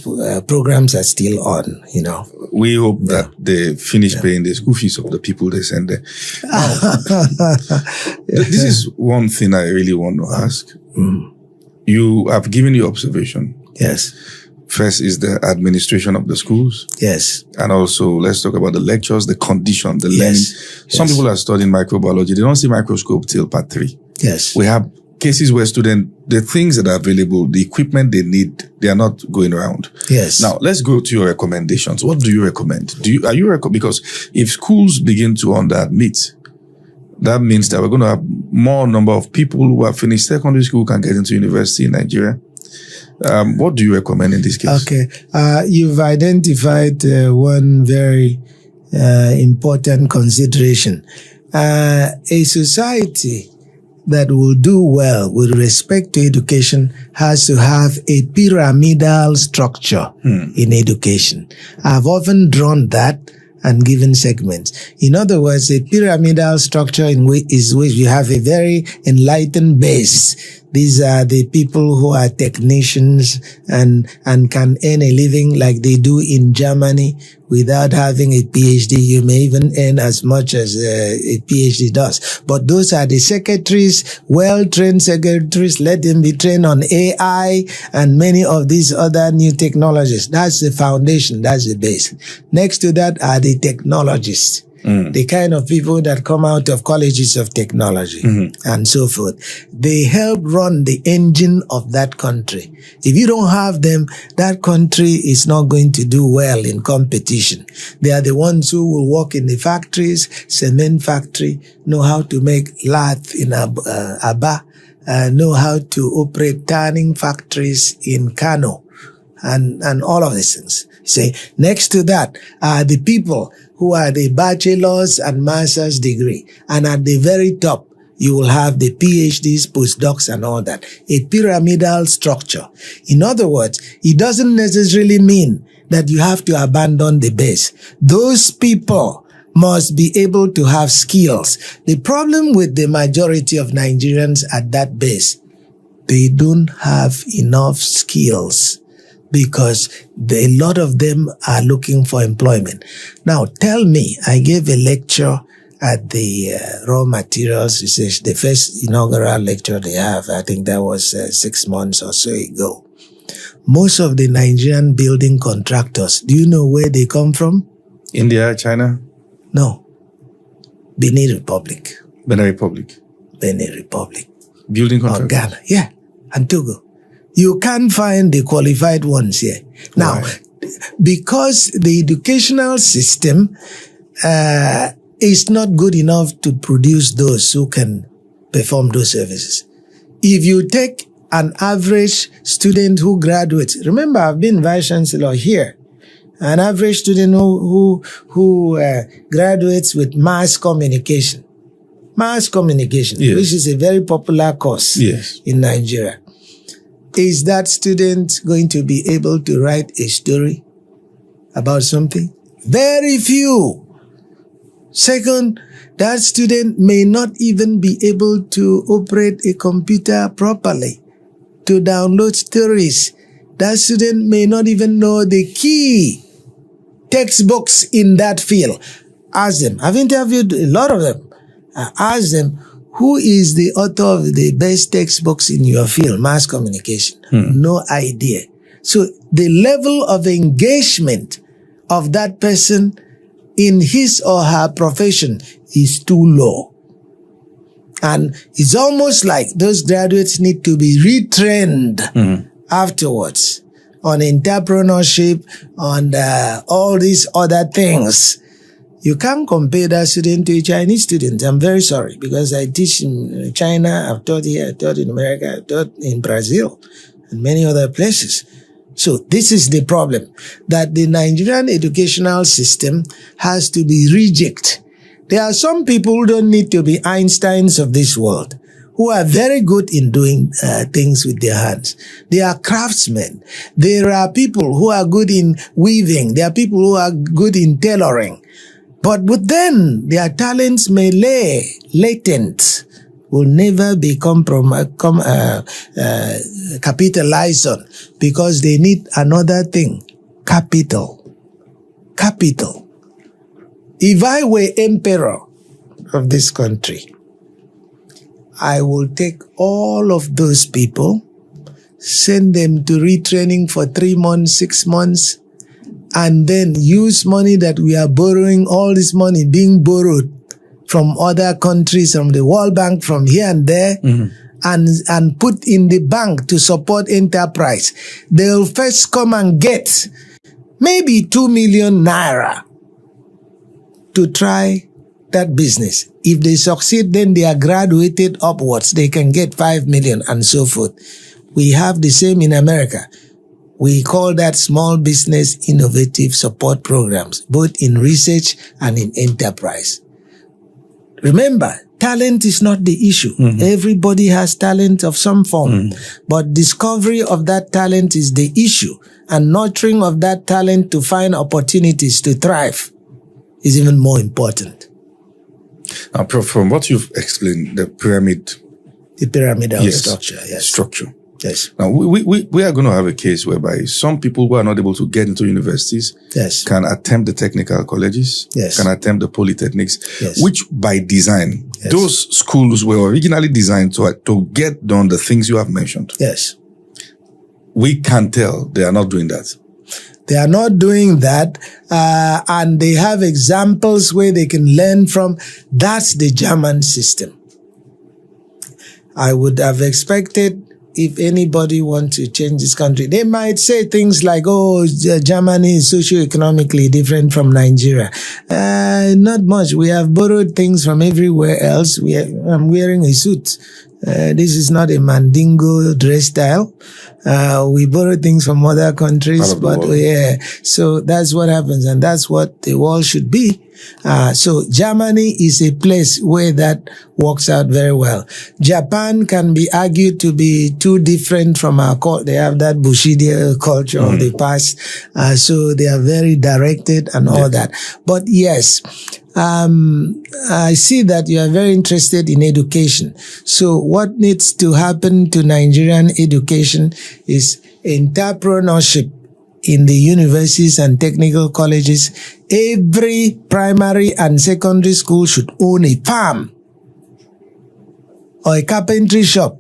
programs are still on, you know. We hope that they finish paying the school fees of the people they send there. This is one thing I really want to ask. You have given your observation. Yes. First is the administration of the schools. Yes. And also, let's talk about the lectures, the condition, the learning. Some people are studying microbiology. They don't see microscope till part 3. Yes. We have cases where the things that are available, the equipment they need, they are not going around. Yes. Now, let's go to your recommendations. What do you recommend? Because if schools begin to under-admit, that means that we're going to have more number of people who have finished secondary school who can get into university in Nigeria. What do you recommend in this case? Okay. You've identified one very important consideration. A society that will do well with respect to education has to have a pyramidal structure in education. I've often drawn that and given segments. In other words, a pyramidal structure in which you have a very enlightened base These are the people who are technicians and can earn a living like they do in Germany without having a PhD. You may even earn as much as a PhD does. But those are the secretaries, well-trained secretaries. Let them be trained on AI and many of these other new technologies. That's the foundation. That's the base. Next to that are the technologists. The kind of people that come out of colleges of technology and so forth. They help run the engine of that country. If you don't have them, that country is not going to do well in competition. They are the ones who will work in the factories, cement factory, know how to make lath in Aba, know how to operate tanning factories in Kano, and all of these things. Say, next to that are the people who are the bachelor's and master's degree. And at the very top, you will have the PhDs, postdocs, and all that. A pyramidal structure. In other words, it doesn't necessarily mean that you have to abandon the base. Those people must be able to have skills. The problem with the majority of Nigerians at that base, they don't have enough skills, because a lot of them are looking for employment. Now, tell me, I gave a lecture at the raw materials research, the first inaugural lecture they have. I think that was 6 months or so ago. Most of the Nigerian building contractors, do you know where they come from? India, China? No. Benin Republic. Benin Republic. Benin Republic. Building contractors? Or Ghana, yeah, and Togo. You can't find the qualified ones here. Now, because the educational system is not good enough to produce those who can perform those services. If you take an average student who graduates, remember I've been Vice Chancellor here, an average student who graduates with mass communication, yes, which is a very popular course in Nigeria. Is that student going to be able to write a story about something? Very few. Second, that student may not even be able to operate a computer properly to download stories. That student may not even know the key textbooks in that field. Ask them. I've interviewed a lot of them. Ask them, who is the author of the best textbooks in your field, mass communication? No idea. So the level of engagement of that person in his or her profession is too low. And it's almost like those graduates need to be retrained afterwards on entrepreneurship, on all these other things. You can't compare that student to a Chinese student. I'm very sorry, because I teach in China, I've taught here, I've taught in America, I've taught in Brazil, and many other places. So this is the problem, that the Nigerian educational system has to be rejected. There are some people who don't need to be Einsteins of this world, who are very good in doing things with their hands. They are craftsmen. There are people who are good in weaving. There are people who are good in tailoring. But with them, their talents may lay latent, will never be capitalized on, because they need another thing, capital. Capital. If I were emperor of this country, I will take all of those people, send them to retraining for 3 months, 6 months, and then use money that we are borrowing, all this money being borrowed from other countries, from the World Bank, from here and there, and put in the bank to support enterprise. They'll first come and get maybe 2 million naira to try that business. If they succeed, then they are graduated upwards. They can get 5 million and so forth. We have the same in America. We call that small business innovative support programs, both in research and in enterprise. Remember, talent is not the issue. Everybody has talent of some form, but discovery of that talent is the issue, and nurturing of that talent to find opportunities to thrive is even more important. Prof, from what you've explained, the pyramid The pyramidal Yes. structure, yes. Structure. Yes. Now, we are going to have a case whereby some people who are not able to get into universities Yes. can attempt the technical colleges, Yes. can attempt the polytechnics, Yes. which by design, Yes. those schools were originally designed to get done the things you have mentioned. Yes. We can tell they are not doing that. They are not doing that, and they have examples where they can learn from. That's the German system. I would have expected if anybody wants to change this country, they might say things like, oh, Germany is socioeconomically different from Nigeria. Not much. We have borrowed things from everywhere else. I'm wearing a suit. This is not a Mandingo dress style. We borrow things from other countries, but yeah, so that's what happens, and that's what the world should be. So Germany is a place where that works out very well. Japan can be argued to be too different from our culture. They have that Bushido culture of the past. So they are very directed and all that. But yes, I see that you are very interested in education. So what needs to happen to Nigerian education is entrepreneurship in the universities and technical colleges. Every primary and secondary school should own a farm or a carpentry shop.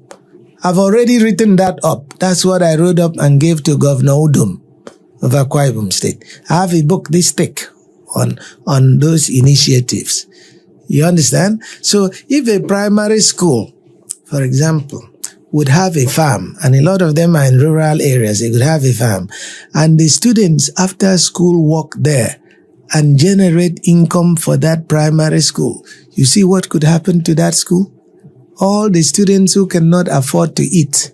I've already written that up. That's what I wrote up and gave to Governor Udom of Akwa Ibom State. I have a book this thick on those initiatives. You understand? So if a primary school, for example, would have a farm, and a lot of them are in rural areas, they could have a farm, and the students after school work there and generate income for that primary school. You see what could happen to that school? All the students who cannot afford to eat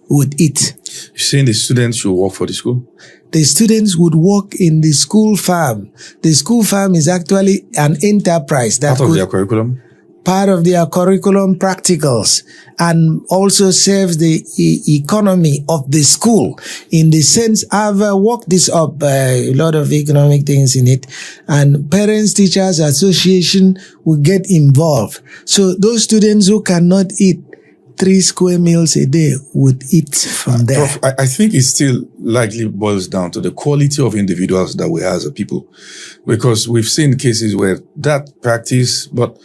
would eat. You're saying the students should work for the school? The students would work in the school farm. The school farm is actually an enterprise that Part of their curriculum? Part of their curriculum practicals, and also serves the economy of the school. In the sense, I've worked this up, a lot of economic things in it, and Parents Teachers Association will get involved. So those students who cannot eat 3 square meals a day would eat from there. Prof, I think it still likely boils down to the quality of individuals that we have as a people, because we've seen cases where that practice, but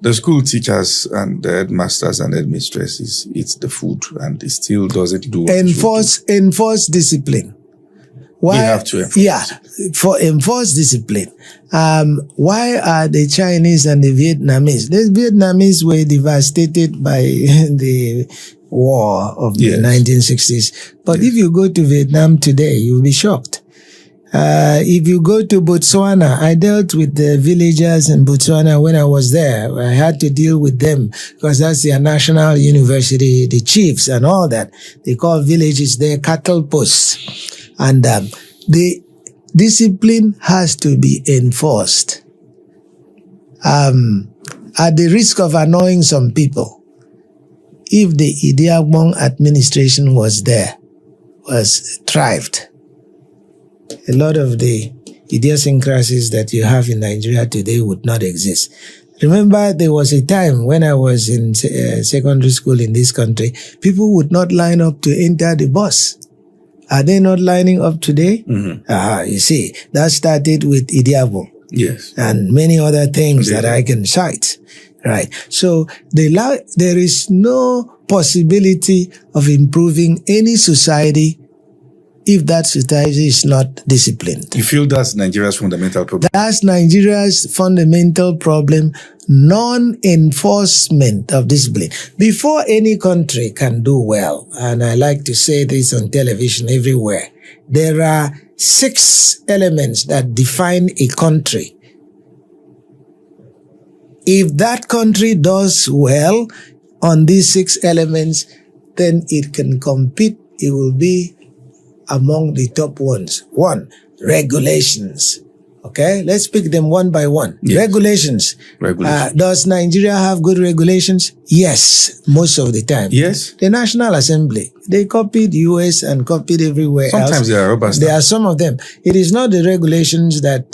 the school teachers and the headmasters and headmistresses eat the food and it still doesn't do what enforce discipline. Why? We have to enforce. Yeah, for enforced discipline. Why are the Chinese and the Vietnamese? The Vietnamese were devastated by the war of the 1960s. But if you go to Vietnam today, you'll be shocked. If you go to Botswana, I dealt with the villagers in Botswana when I was there. I had to deal with them because that's their national university, the chiefs and all that. They call villages their cattle posts. And the discipline has to be enforced. At the risk of annoying some people, if the Idiagbong administration was there, thrived, a lot of the idiosyncrasies that you have in Nigeria today would not exist. Remember, there was a time when I was in secondary school in this country, people would not line up to enter the bus. Are they not lining up today? Mm-hmm. You see, that started with Idiabo. Yes. And many other things that I can cite. Right. So there is no possibility of improving any society if that society is not disciplined. You feel that's Nigeria's fundamental problem? That's Nigeria's fundamental problem, non-enforcement of discipline. Before any country can do well, and I like to say this on television everywhere, there are 6 elements that define a country. If that country does well on these 6 elements, then it can compete. It will be among the top ones. 1, regulations. Okay, let's pick them one by one. Yes. Regulations. Does Nigeria have good regulations? Yes, most of the time. Yes. The National Assembly They copied US and copied everywhere else. Sometimes they are rubber stamps. There are some of them. It is not the regulations that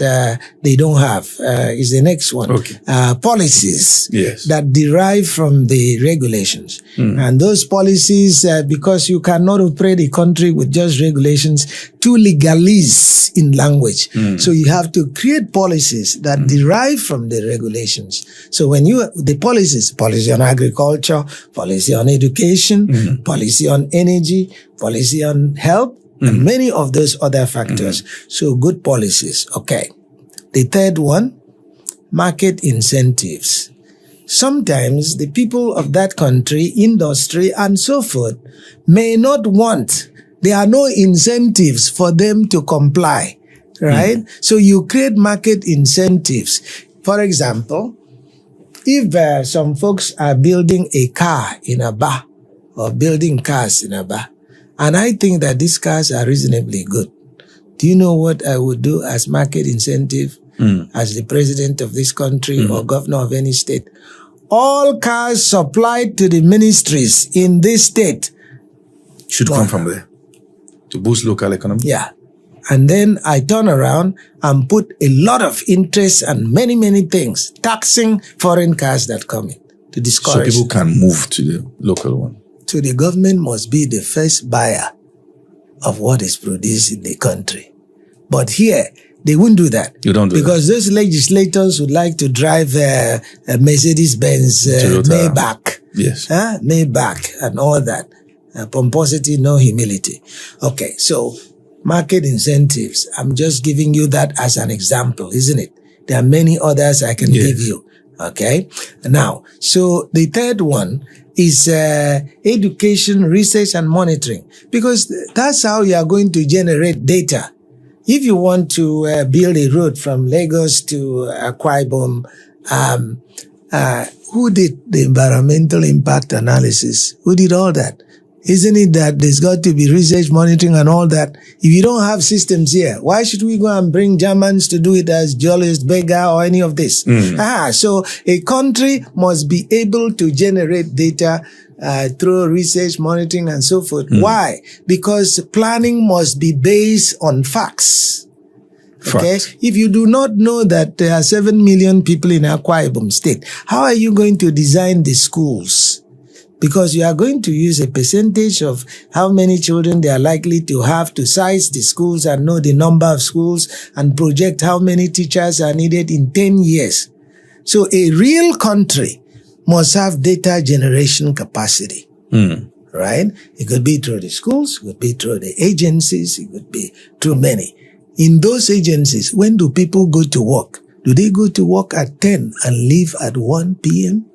they don't have. Is the next one. Okay. Policies Yes. that derive from the regulations. And those policies, because you cannot operate a country with just regulations, to legalize in language. So you have to create policies that derive from the regulations. So when the policy on agriculture, policy on education, policy on energy, policy on health, and many of those other factors. So good policies. Okay. The third one, market incentives. Sometimes the people of that country, industry, and so forth may not want. There are no incentives for them to comply, right? So you create market incentives. For example, if some folks are building a car in Aba or building cars in Aba, and I think that these cars are reasonably good, do you know what I would do as market incentive as the president of this country or governor of any state? All cars supplied to the ministries in this state should come from there to boost local economy. Yeah. And then I turn around and put a lot of interest and many, many things, taxing foreign cars that come in to discourage. So people can move to the local one. So the government must be the first buyer of what is produced in the country. But here, they wouldn't do that. You don't do because those legislators would like to drive a Mercedes-Benz Maybach. Yes. Maybach and all that. Pomposity, no humility. Okay, so market incentives. I'm just giving you that as an example, isn't it? There are many others I can give you. Okay. Now, so the third one is education, research, and monitoring, because that's how you are going to generate data. If you want to build a road from Lagos to Akwa Ibom, who did the environmental impact analysis? Who did all that? Isn't it that there's got to be research, monitoring, and all that? If you don't have systems here, why should we go and bring Germans to do it as Julius Berger or any of this? So a country must be able to generate data through research, monitoring, and so forth. Why? Because planning must be based on facts. Okay? If you do not know that there are 7 million people in Akwa Ibom State, how are you going to design the schools? Because you are going to use a percentage of how many children they are likely to have to size the schools and know the number of schools and project how many teachers are needed in 10 years. So a real country must have data generation capacity, right? It could be through the schools, it could be through the agencies, it could be through many. In those agencies, when do people go to work? Do they go to work at 10 and leave at 1 p.m.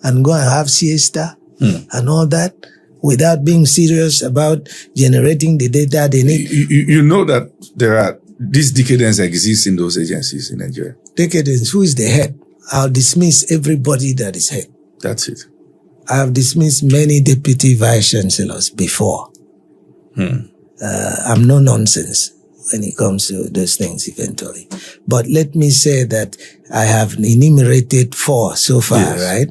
and go and have siesta? And all that without being serious about generating the data they need. You know that this decadence exists in those agencies in Nigeria. Decadence, who is the head? I'll dismiss everybody that is head. That's it. I have dismissed many deputy vice chancellors before. I'm no nonsense when it comes to those things eventually. But let me say that I have enumerated 4 so far, right?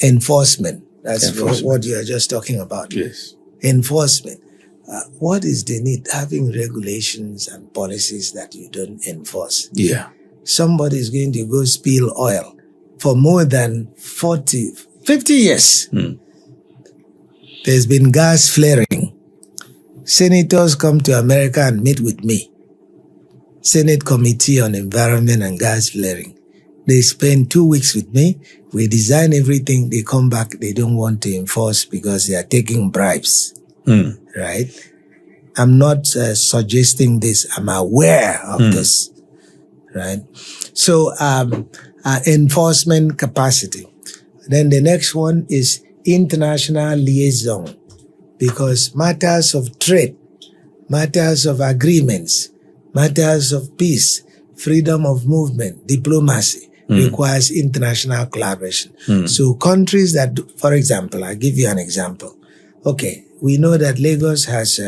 Enforcement. That's what you are just talking about. Yes. Enforcement. What is the need? Having regulations and policies that you don't enforce. Yeah. Somebody is going to go spill oil for more than 50 years. There's been gas flaring. Senators come to America and meet with me. Senate Committee on Environment and Gas Flaring. They spend 2 weeks with me. We design everything. They come back. They don't want to enforce because they are taking bribes. Right? I'm not suggesting this. I'm aware of this. Right? So, enforcement capacity. Then the next one is international liaison. Because matters of trade, matters of agreements, matters of peace, freedom of movement, diplomacy, requires international collaboration. So countries that, for example, I'll give you an example. Okay, we know that Lagos has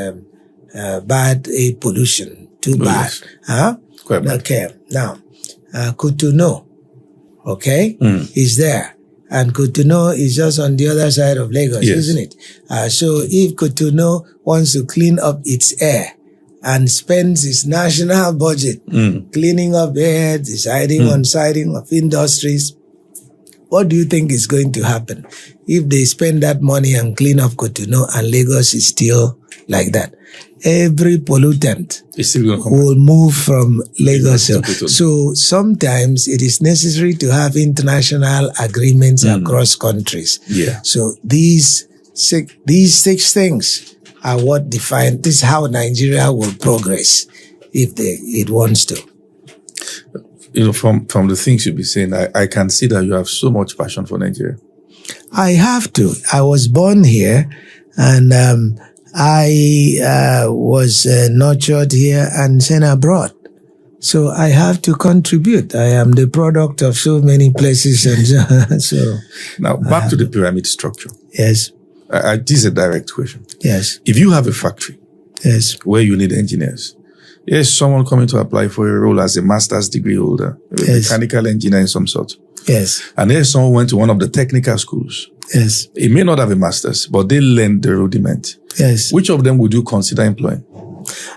bad air pollution, too bad. Quite bad. Okay, now, Cotonou, okay, is there. And Cotonou is just on the other side of Lagos, Yes. isn't it? So if Cotonou wants to clean up its air and spends its national budget cleaning up air, deciding on siting of industries, what do you think is going to happen if they spend that money and clean up Cotonou and Lagos is still like that? Every pollutant It's still going to come will move from Lagos. to Cotonou. So sometimes it is necessary to have international agreements across countries. Yeah. So these six things are what define, this is how Nigeria will progress if it wants to. You know, from the things you've been saying, I can see that you have so much passion for Nigeria. I have to. I was born here, and I was nurtured here and sent abroad. So I have to contribute. I am the product of so many places. And so Now, back to the pyramid structure. yes, This is a direct question. yes, If you have a factory yes, where you need engineers, yes, someone coming to apply for a role as a master's degree holder, a Yes. mechanical engineer in some sort, yes, and there's someone went to one of the technical schools. yes, He may not have a master's, but they learned the rudiment. yes. Which of them would you consider employing?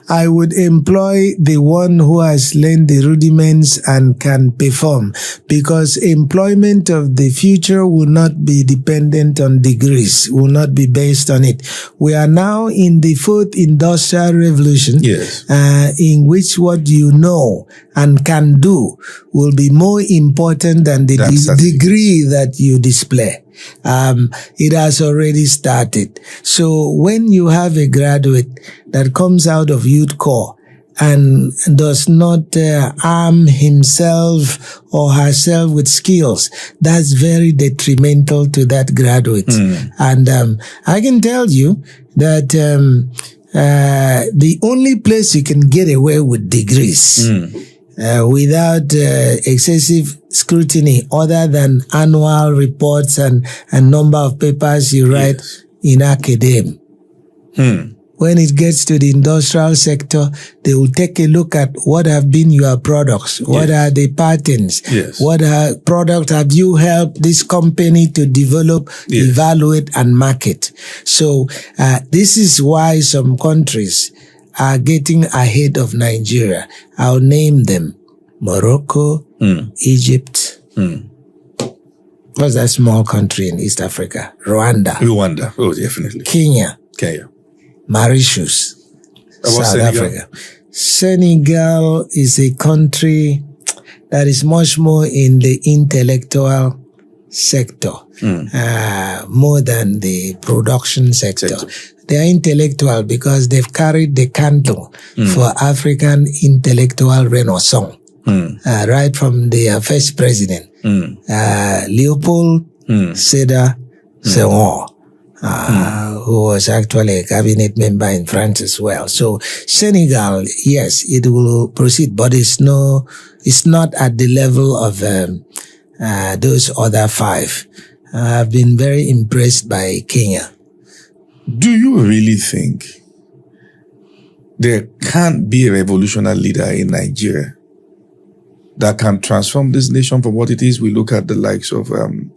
I would employ the one who has learned the rudiments and can perform, because employment of the future will not be dependent on degrees, will not be based on it. We are now in the fourth industrial revolution, Yes. in which what you know and can do will be more important than the That's degree that you display. It has already started. So when you have a graduate that comes out of youth corps and does not arm himself or herself with skills, that's very detrimental to that graduate. And I can tell you that the only place you can get away with degrees without excessive scrutiny other than annual reports and number of papers you write in academia. When it gets to the industrial sector, they will take a look at what have been your products, what are the patents, what product have you helped this company to develop, evaluate, and market. So this is why some countries are getting ahead of Nigeria. I'll name them: Morocco, Egypt. What's that small country in East Africa? Rwanda. Oh, definitely. Kenya. Mauritius. South Africa. Senegal is a country that is much more in the intellectual sector, more than the production sector. They are intellectual because they've carried the cantle for African intellectual renaissance, right from their first president, Leopold Sédar Senghor, who was actually a cabinet member in France as well. So Senegal, yes, it will proceed, but it's not at the level of those other five. I've been very impressed by Kenya. Do you really think there can't be a revolutionary leader in Nigeria that can transform this nation from what it is? We look at the likes of the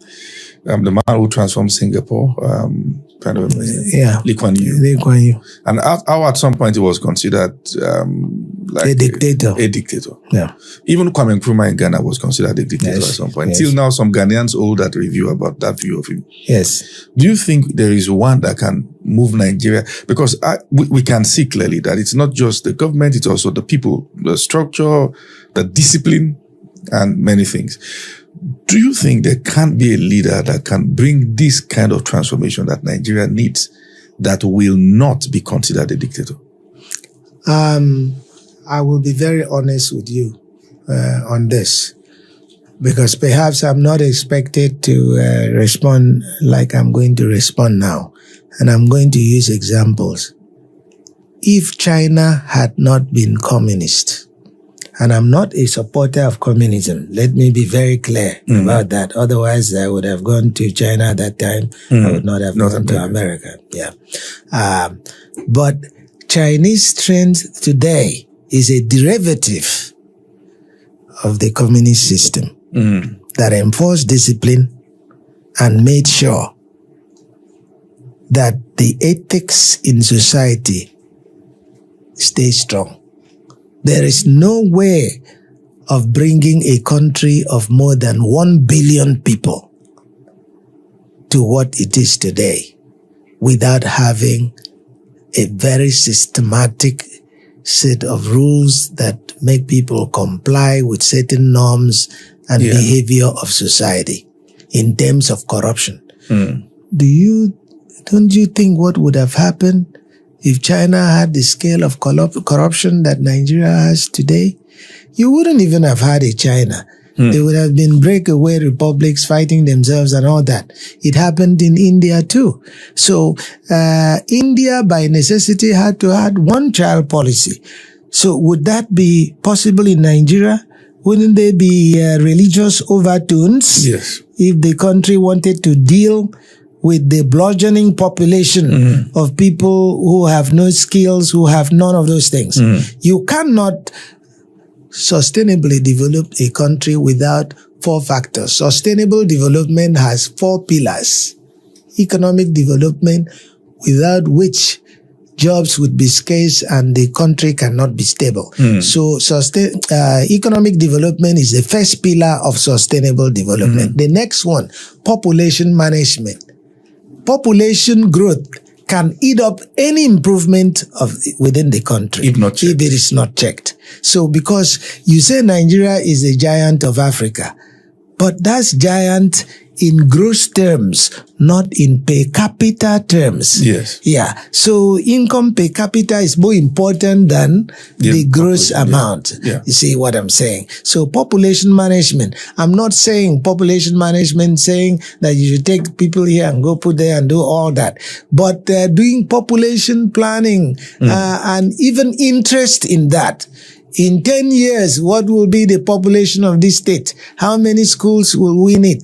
man who transformed Singapore, Lee Kuan Yew. And how at some point he was considered like a dictator. A dictator. Yeah. Even Kwame Nkrumah in Ghana was considered a dictator at some point. Till now, some Ghanaians hold that review about that view of him. Yes. Do you think there is one that can move Nigeria? Because we can see clearly that it's not just the government, it's also the people, the structure, the discipline, and many things. Do you think there can't be a leader that can bring this kind of transformation that Nigeria needs that will not be considered a dictator? I will be very honest with you on this, because perhaps I'm not expected to respond like I'm going to respond now, and I'm going to use examples. If China had not been communist, and I'm not a supporter of communism, let me be very clear about that. Otherwise, I would have gone to China at that time. I would not have gone to America. Yeah. But Chinese strength today is a derivative of the communist system that enforce discipline and made sure that the ethics in society stay strong. There is no way of bringing a country of more than 1 billion people to what it is today without having a very systematic set of rules that make people comply with certain norms and behavior of society in terms of corruption. Don't you think what would have happened if China had the scale of corruption that Nigeria has today? You wouldn't even have had a China. There would have been breakaway republics fighting themselves and all that. It happened in India too. So India by necessity had to have one-child policy. So would that be possible in Nigeria? Wouldn't there be religious overtones if the country wanted to deal with the bludgeoning population of people who have no skills, who have none of those things? You cannot sustainably develop a country without 4 factors. Sustainable development has 4 pillars. Economic development, without which jobs would be scarce and the country cannot be stable. So economic development is the first pillar of sustainable development. The next one, population management. Population growth can eat up any improvement within the country if it is not checked. So because you say Nigeria is a giant of Africa, but that's giant in gross terms, not in per capita terms. Yes. Yeah. So income per capita is more important than the gross amount. Yeah. You see what I'm saying? So population management. I'm not saying population management saying that you should take people here and go put there and do all that. But doing population planning and even interest in that. In 10 years, what will be the population of this state? How many schools will we need?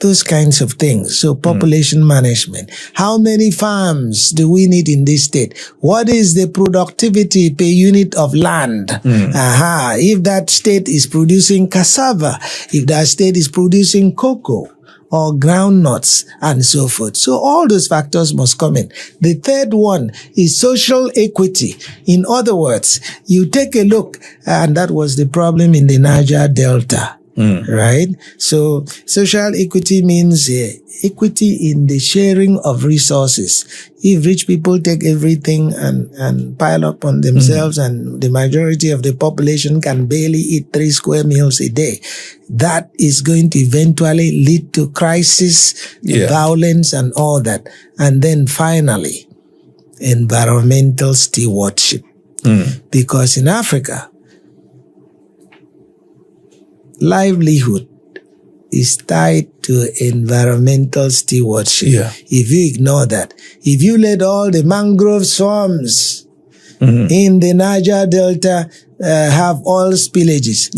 Those kinds of things. So population management. How many farms do we need in this state? What is the productivity per unit of land? If that state is producing cassava, if that state is producing cocoa, or groundnuts, and so forth. So all those factors must come in. The third one is social equity. In other words, you take a look, and that was the problem in the Niger Delta, right? So social equity means equity in the sharing of resources. If rich people take everything and pile up on themselves and the majority of the population can barely eat 3 square meals a day, that is going to eventually lead to crisis, violence and all that. And then finally, environmental stewardship. Because in Africa, livelihood is tied to environmental stewardship. If you ignore that, if you let all the mangrove swarms in the Niger Delta have oil spillages,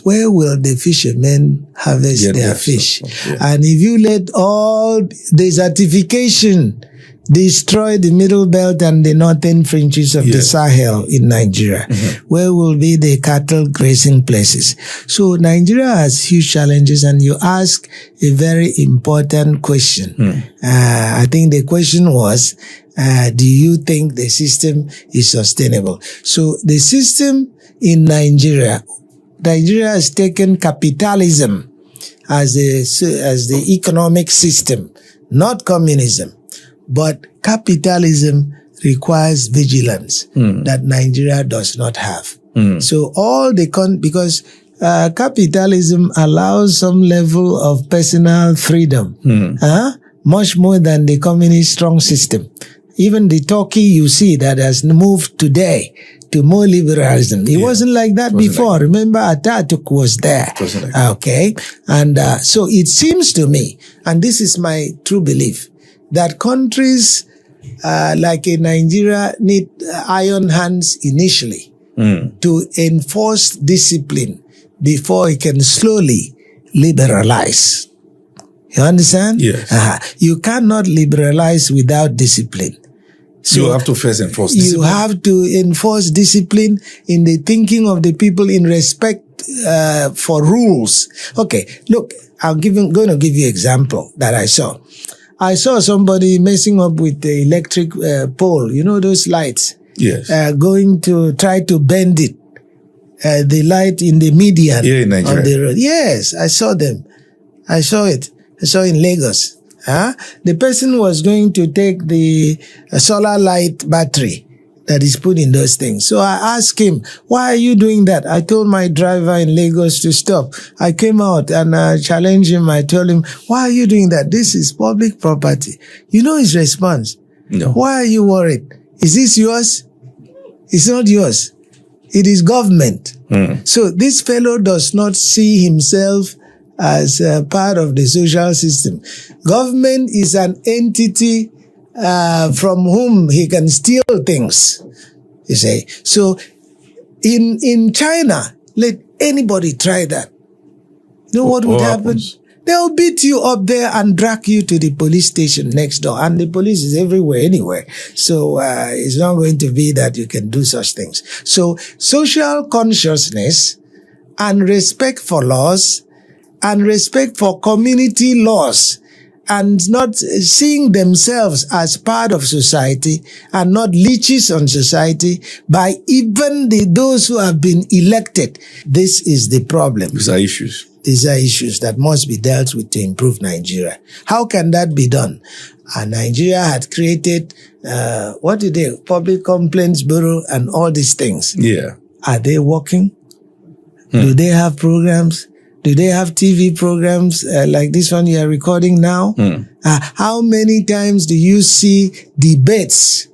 where will the fishermen harvest their fish? And if you let all desertification destroy the middle belt and the northern fringes of the Sahel in Nigeria, where will be the cattle grazing places? So Nigeria has huge challenges, and you ask a very important question. I think the question was, do you think the system is sustainable? So the system in Nigeria has taken capitalism as the economic system, not communism. But capitalism requires vigilance that Nigeria does not have. So because capitalism allows some level of personal freedom, much more than the communist strong system. Even the Turkey you see that has moved today to more liberalism. It wasn't like that before. Remember, Ataturk was there. Okay. And so it seems to me, and this is my true belief, that countries like in Nigeria need iron hands initially to enforce discipline before it can slowly liberalize. You understand? Yes. You cannot liberalize without discipline. So you have to first enforce you discipline. have to enforce discipline in the thinking of the people in respect for rules. Okay, look, going to give you an example that I saw. I saw somebody messing up with the electric pole, you know, those lights. Yes. Going to try to bend it, the light in the median in Nigeria. on the road. Yes, I saw them. I saw it. I saw in Lagos. The person was going to take the solar light battery that is put in those things. So I asked him, why are you doing that? I told my driver in Lagos to stop. I came out and I challenged him. I told him, why are you doing that? This is public property. You know his response. No. Why are you worried? Is this yours? It's not yours. It is government. So this fellow does not see himself as a part of the social system. Government is an entity from whom he can steal things, you say. So in China, let anybody try that. You know what would happen? They'll beat you up there and drag you to the police station next door. And the police is everywhere, anywhere. So it's not going to be that you can do such things. So social consciousness and respect for laws and respect for community laws and not seeing themselves as part of society and not leeches on society by even those who have been elected. This is the problem. These are issues. These are issues that must be dealt with to improve Nigeria. How can that be done? Nigeria had created, Public Complaints Bureau and all these things. Yeah. Are they working? Do they have programs? Do they have TV programs like this one you are recording now? How many times do you see debates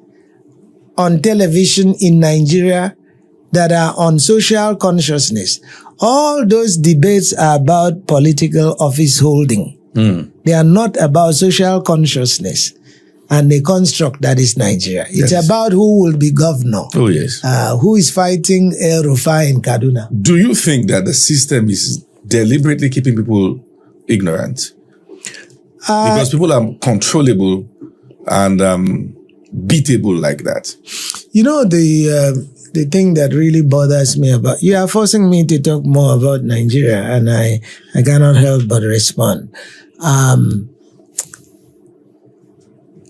on television in Nigeria that are on social consciousness? All those debates are about political office holding. They are not about social consciousness and the construct that is Nigeria. It's about who will be governor. Oh, yes. Who is fighting El Rufai in Kaduna. Do you think that the system is deliberately keeping people ignorant? Because people are controllable and beatable like that. You know, the thing that really bothers me about, you are forcing me to talk more about Nigeria, and I cannot help but respond.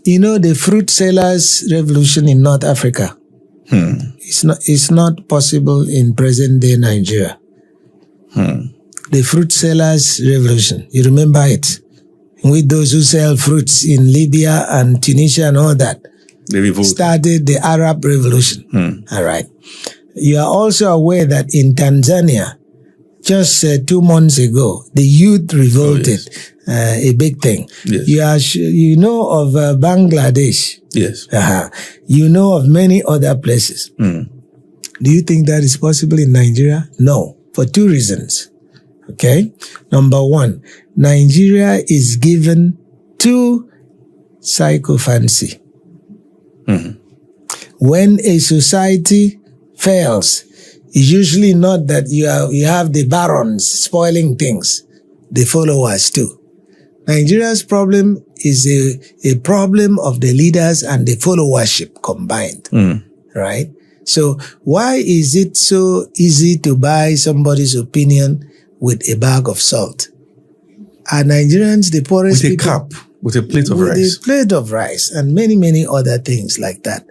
You know, the fruit sellers revolution in North Africa, it's not possible in present day Nigeria. The fruit sellers revolution, you remember it? With those who sell fruits in Libya and Tunisia and all that. They started the Arab Revolution. All right. You are also aware that in Tanzania, just 2 months ago, the youth revolted. A big thing. Yes. You know of Bangladesh. Yes. You know of many other places. Do you think that is possible in Nigeria? No, for 2 reasons. Okay. Number 1, Nigeria is given to sycophancy. When a society fails, it's usually not that you have the barons spoiling things, the followers too. Nigeria's problem is a problem of the leaders and the followership combined, right? So why is it so easy to buy somebody's opinion with a bag of salt? Are Nigerians the poorest people? With a cup, with a plate of rice. With a plate of rice and many, many other things like that.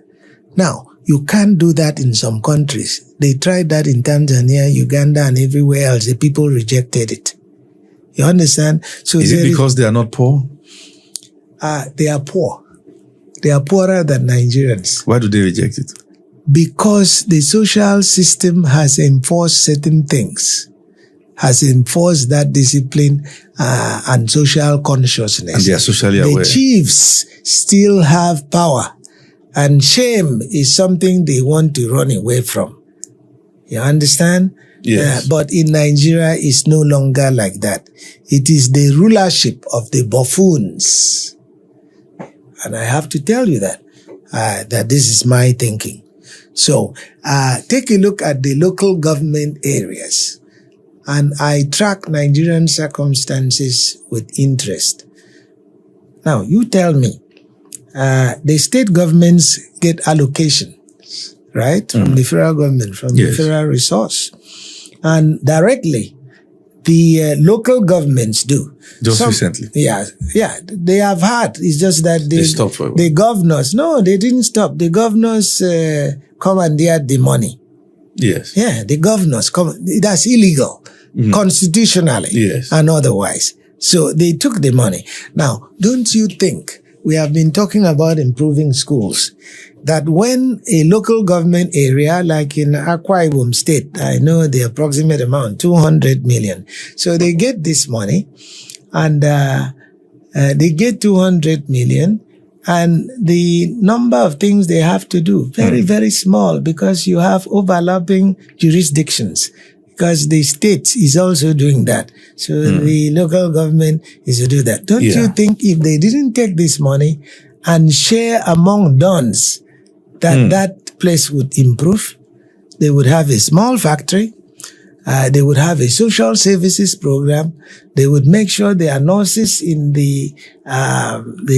Now, you can't do that in some countries. They tried that in Tanzania, Uganda, and everywhere else. The people rejected it. You understand? So is it because they are not poor? They are poor. They are poorer than Nigerians. Why do they reject it? Because the social system has enforced certain things, has enforced that discipline and social consciousness. And they are socially aware. The chiefs still have power, and shame is something they want to run away from. You understand? Yes. But in Nigeria, it's no longer like that. It is the rulership of the buffoons. And I have to tell you that this is my thinking. So, take a look at the local government areas. And I track Nigerian circumstances with interest. Now, you tell me, the state governments get allocation, right? From the federal government, from the federal resource. And directly, the local governments do. Just recently. Yeah, they have had. It's just that they stopped for a while. The governors, no, they didn't stop. The governors commandeered the money. Yes. Yeah, the governors, that's illegal, constitutionally and otherwise. So they took the money. Now, don't you think, we have been talking about improving schools, that when a local government area, like in Akwa Ibom State, I know the approximate amount, 200 million. So they get this money and they get 200 million and the number of things they have to do, very, very small because you have overlapping jurisdictions. Because the state is also doing that. So the local government is to do that. Don't you think if they didn't take this money and share among dons, that place would improve? They would have a small factory. They would have a social services program. They would make sure there are nurses in the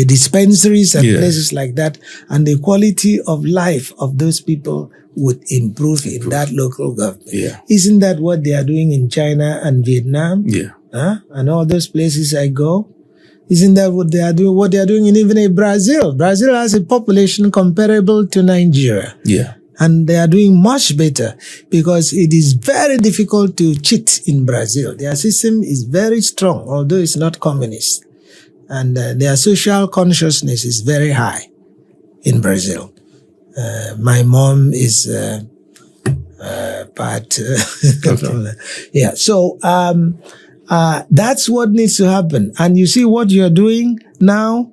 dispensaries and places like that. And the quality of life of those people would improve in that local government. Yeah. Isn't that what they are doing in China and Vietnam? Yeah. And all those places I go? Isn't that what they are doing? What they are doing in even in Brazil? Brazil has a population comparable to Nigeria. Yeah. And they are doing much better because it is very difficult to cheat in Brazil. Their system is very strong, although it's not communist. And their social consciousness is very high in Brazil. My mom is part. Yeah. So that's what needs to happen. And you see what you're doing now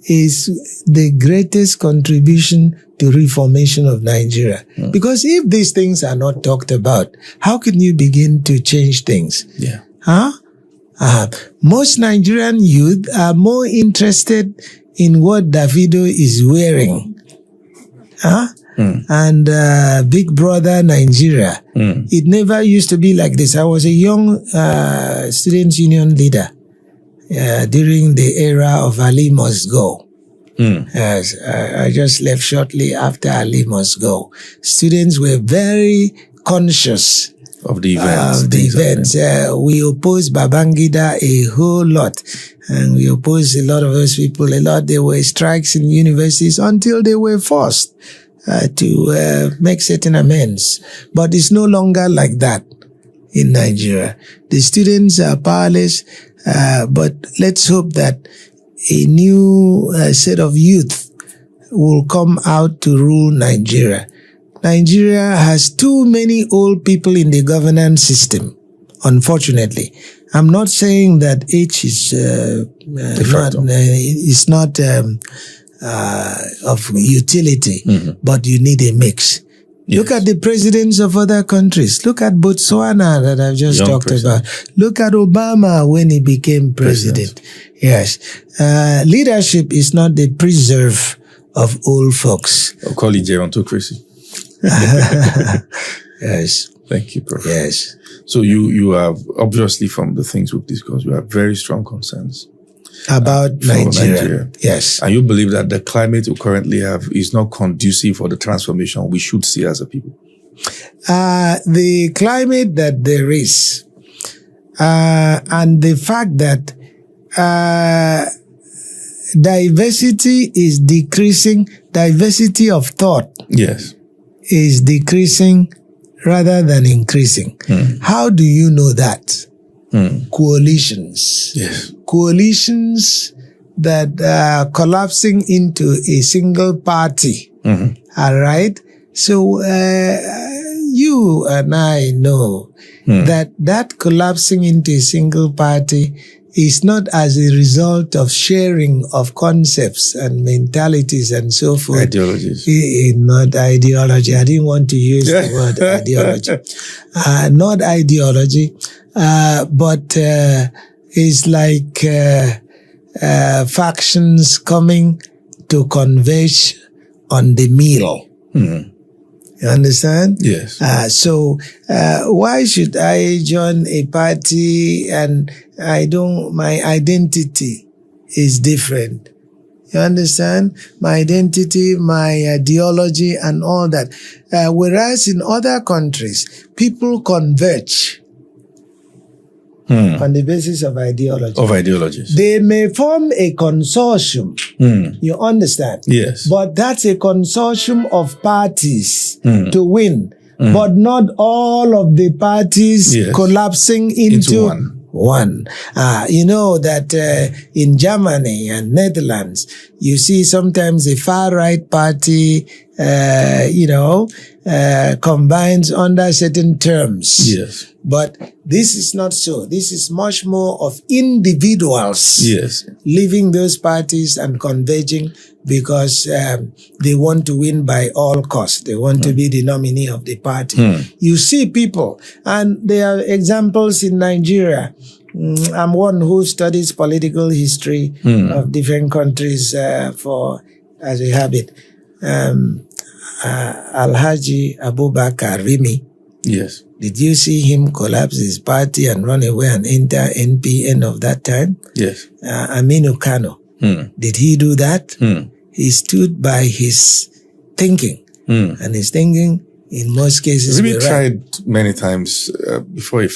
is the greatest contribution to reformation of Nigeria. Because if these things are not talked about, how can you begin to change things? Yeah. Most Nigerian youth are more interested in what Davido is wearing. And Big Brother Nigeria. It never used to be like this. I was a young students' union leader during the era of Ali Must Go. Yes, I just left shortly after Ali Must Go. Students were very conscious of the events. We opposed Babangida a whole lot. And we opposed a lot of those people a lot. There were strikes in universities until they were forced to make certain amends. But it's no longer like that in Nigeria. The students are powerless, but let's hope that a new set of youth will come out to rule Nigeria. Nigeria has too many old people in the governance system, unfortunately. I'm not saying that age is not of utility, but you need a mix. Yes. Look at the presidents of other countries. Look at Botswana that I've just talked about. Look at Obama when he became president. Yes. Leadership is not the preserve of old folks. I'll call it gerontocracy. Yes. Thank you, Prof. Yes. So you have, obviously from the things we've discussed, you have very strong concerns about Nigeria. Yes. And you believe that the climate we currently have is not conducive for the transformation we should see as a people? The climate that there is, and the fact that diversity is decreasing, diversity of thought is decreasing rather than increasing. How do you know that? Coalitions. Yes. Coalitions that are collapsing into a single party. All right? So you and I know that collapsing into a single party is not as a result of sharing of concepts and mentalities and so forth. Ideologies. Not ideology. I didn't want to use the word ideology. Not ideology, but it's like factions coming to converge on the meal. You understand? Yes. So why should I join a party and my identity is different? You understand? My identity, my ideology, and all that. Whereas in other countries, people converge on the basis of ideology. Of ideologies. They may form a consortium. You understand? Yes. But that's a consortium of parties to win. But not all of the parties collapsing into one. You know that in Germany and Netherlands, you see sometimes a far-right party, combines under certain terms. Yes. But this is not so. This is much more of individuals leaving those parties and converging because they want to win by all costs. They want to be the nominee of the party. You see people, and there are examples in Nigeria. I'm one who studies political history of different countries as a habit. Alhaji Abubakar Rimi. Yes. Did you see him collapse his party and run away and enter NPN of that time? Yes. Aminu Kano. Did he do that? He stood by his thinking. And his thinking, in most cases, Rimi tried many times before he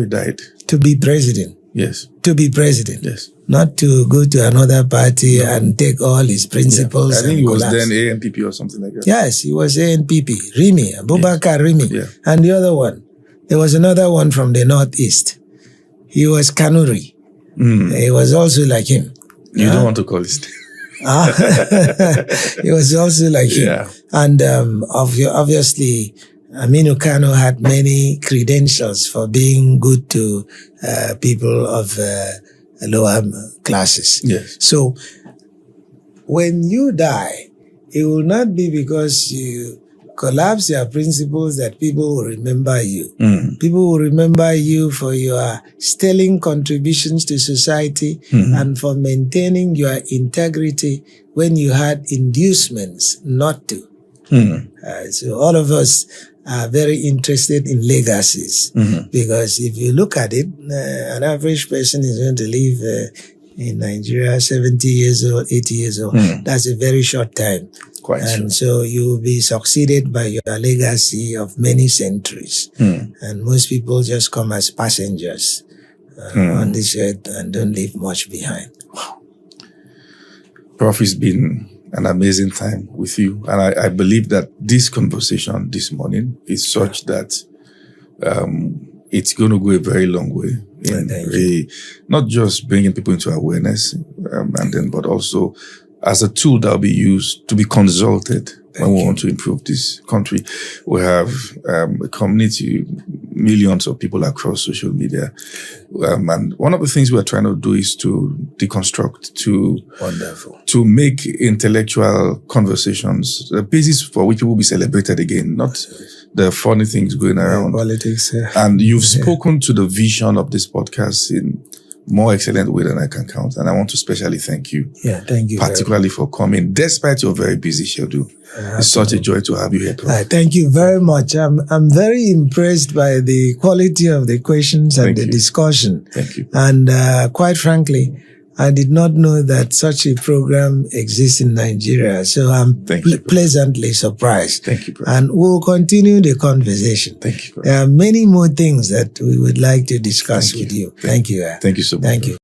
died. To be president. Yes. To be president. Yes. Not to go to another party and take all his principles. I think and he was collapse. then ANPP or something like that. Yes, he was ANPP. Rimi, Abubakar Rimi. Yeah. And the other one, there was another one from the Northeast. He was Kanuri. He was also like him. You don't want to call his name. He was also like him. Yeah. And obviously, Aminu Kano had many credentials for being good to people of lower classes. Yes. So when you die, it will not be because you collapse your principles that people will remember you. People will remember you for your sterling contributions to society and for maintaining your integrity when you had inducements not to. So all of us are very interested in legacies because if you look at it, an average person is going to live in Nigeria 70 years old, 80 years old. That's a very short time. Quite and sure. so you will be succeeded by your legacy of many centuries. And most people just come as passengers on this earth and don't leave much behind. Wow. Prof, it's been an amazing time with you. And I believe that this conversation this morning is such that it's going to go a very long way in not just bringing people into awareness, but also as a tool that will be used to be consulted when we want to improve this country. We have a community, millions of people across social media. And one of the things we're trying to do is to deconstruct, to make intellectual conversations the basis for which people will be celebrated again, not the funny things going around. Politics. And you've spoken to the vision of this podcast in more excellent way than I can count. And I want to especially thank you. Yeah, thank you. Particularly for coming, despite your very busy schedule. It's such a joy to have you here, Prof. Thank you very much. I'm very impressed by the quality of the questions and the discussion. Thank you. And quite frankly, I did not know that such a program exists in Nigeria. So I'm pleasantly surprised. Thank you, Prof. And we'll continue the conversation. Thank you, Prof. There are many more things that we would like to discuss with you. Thank you. Thank you so much. Thank you.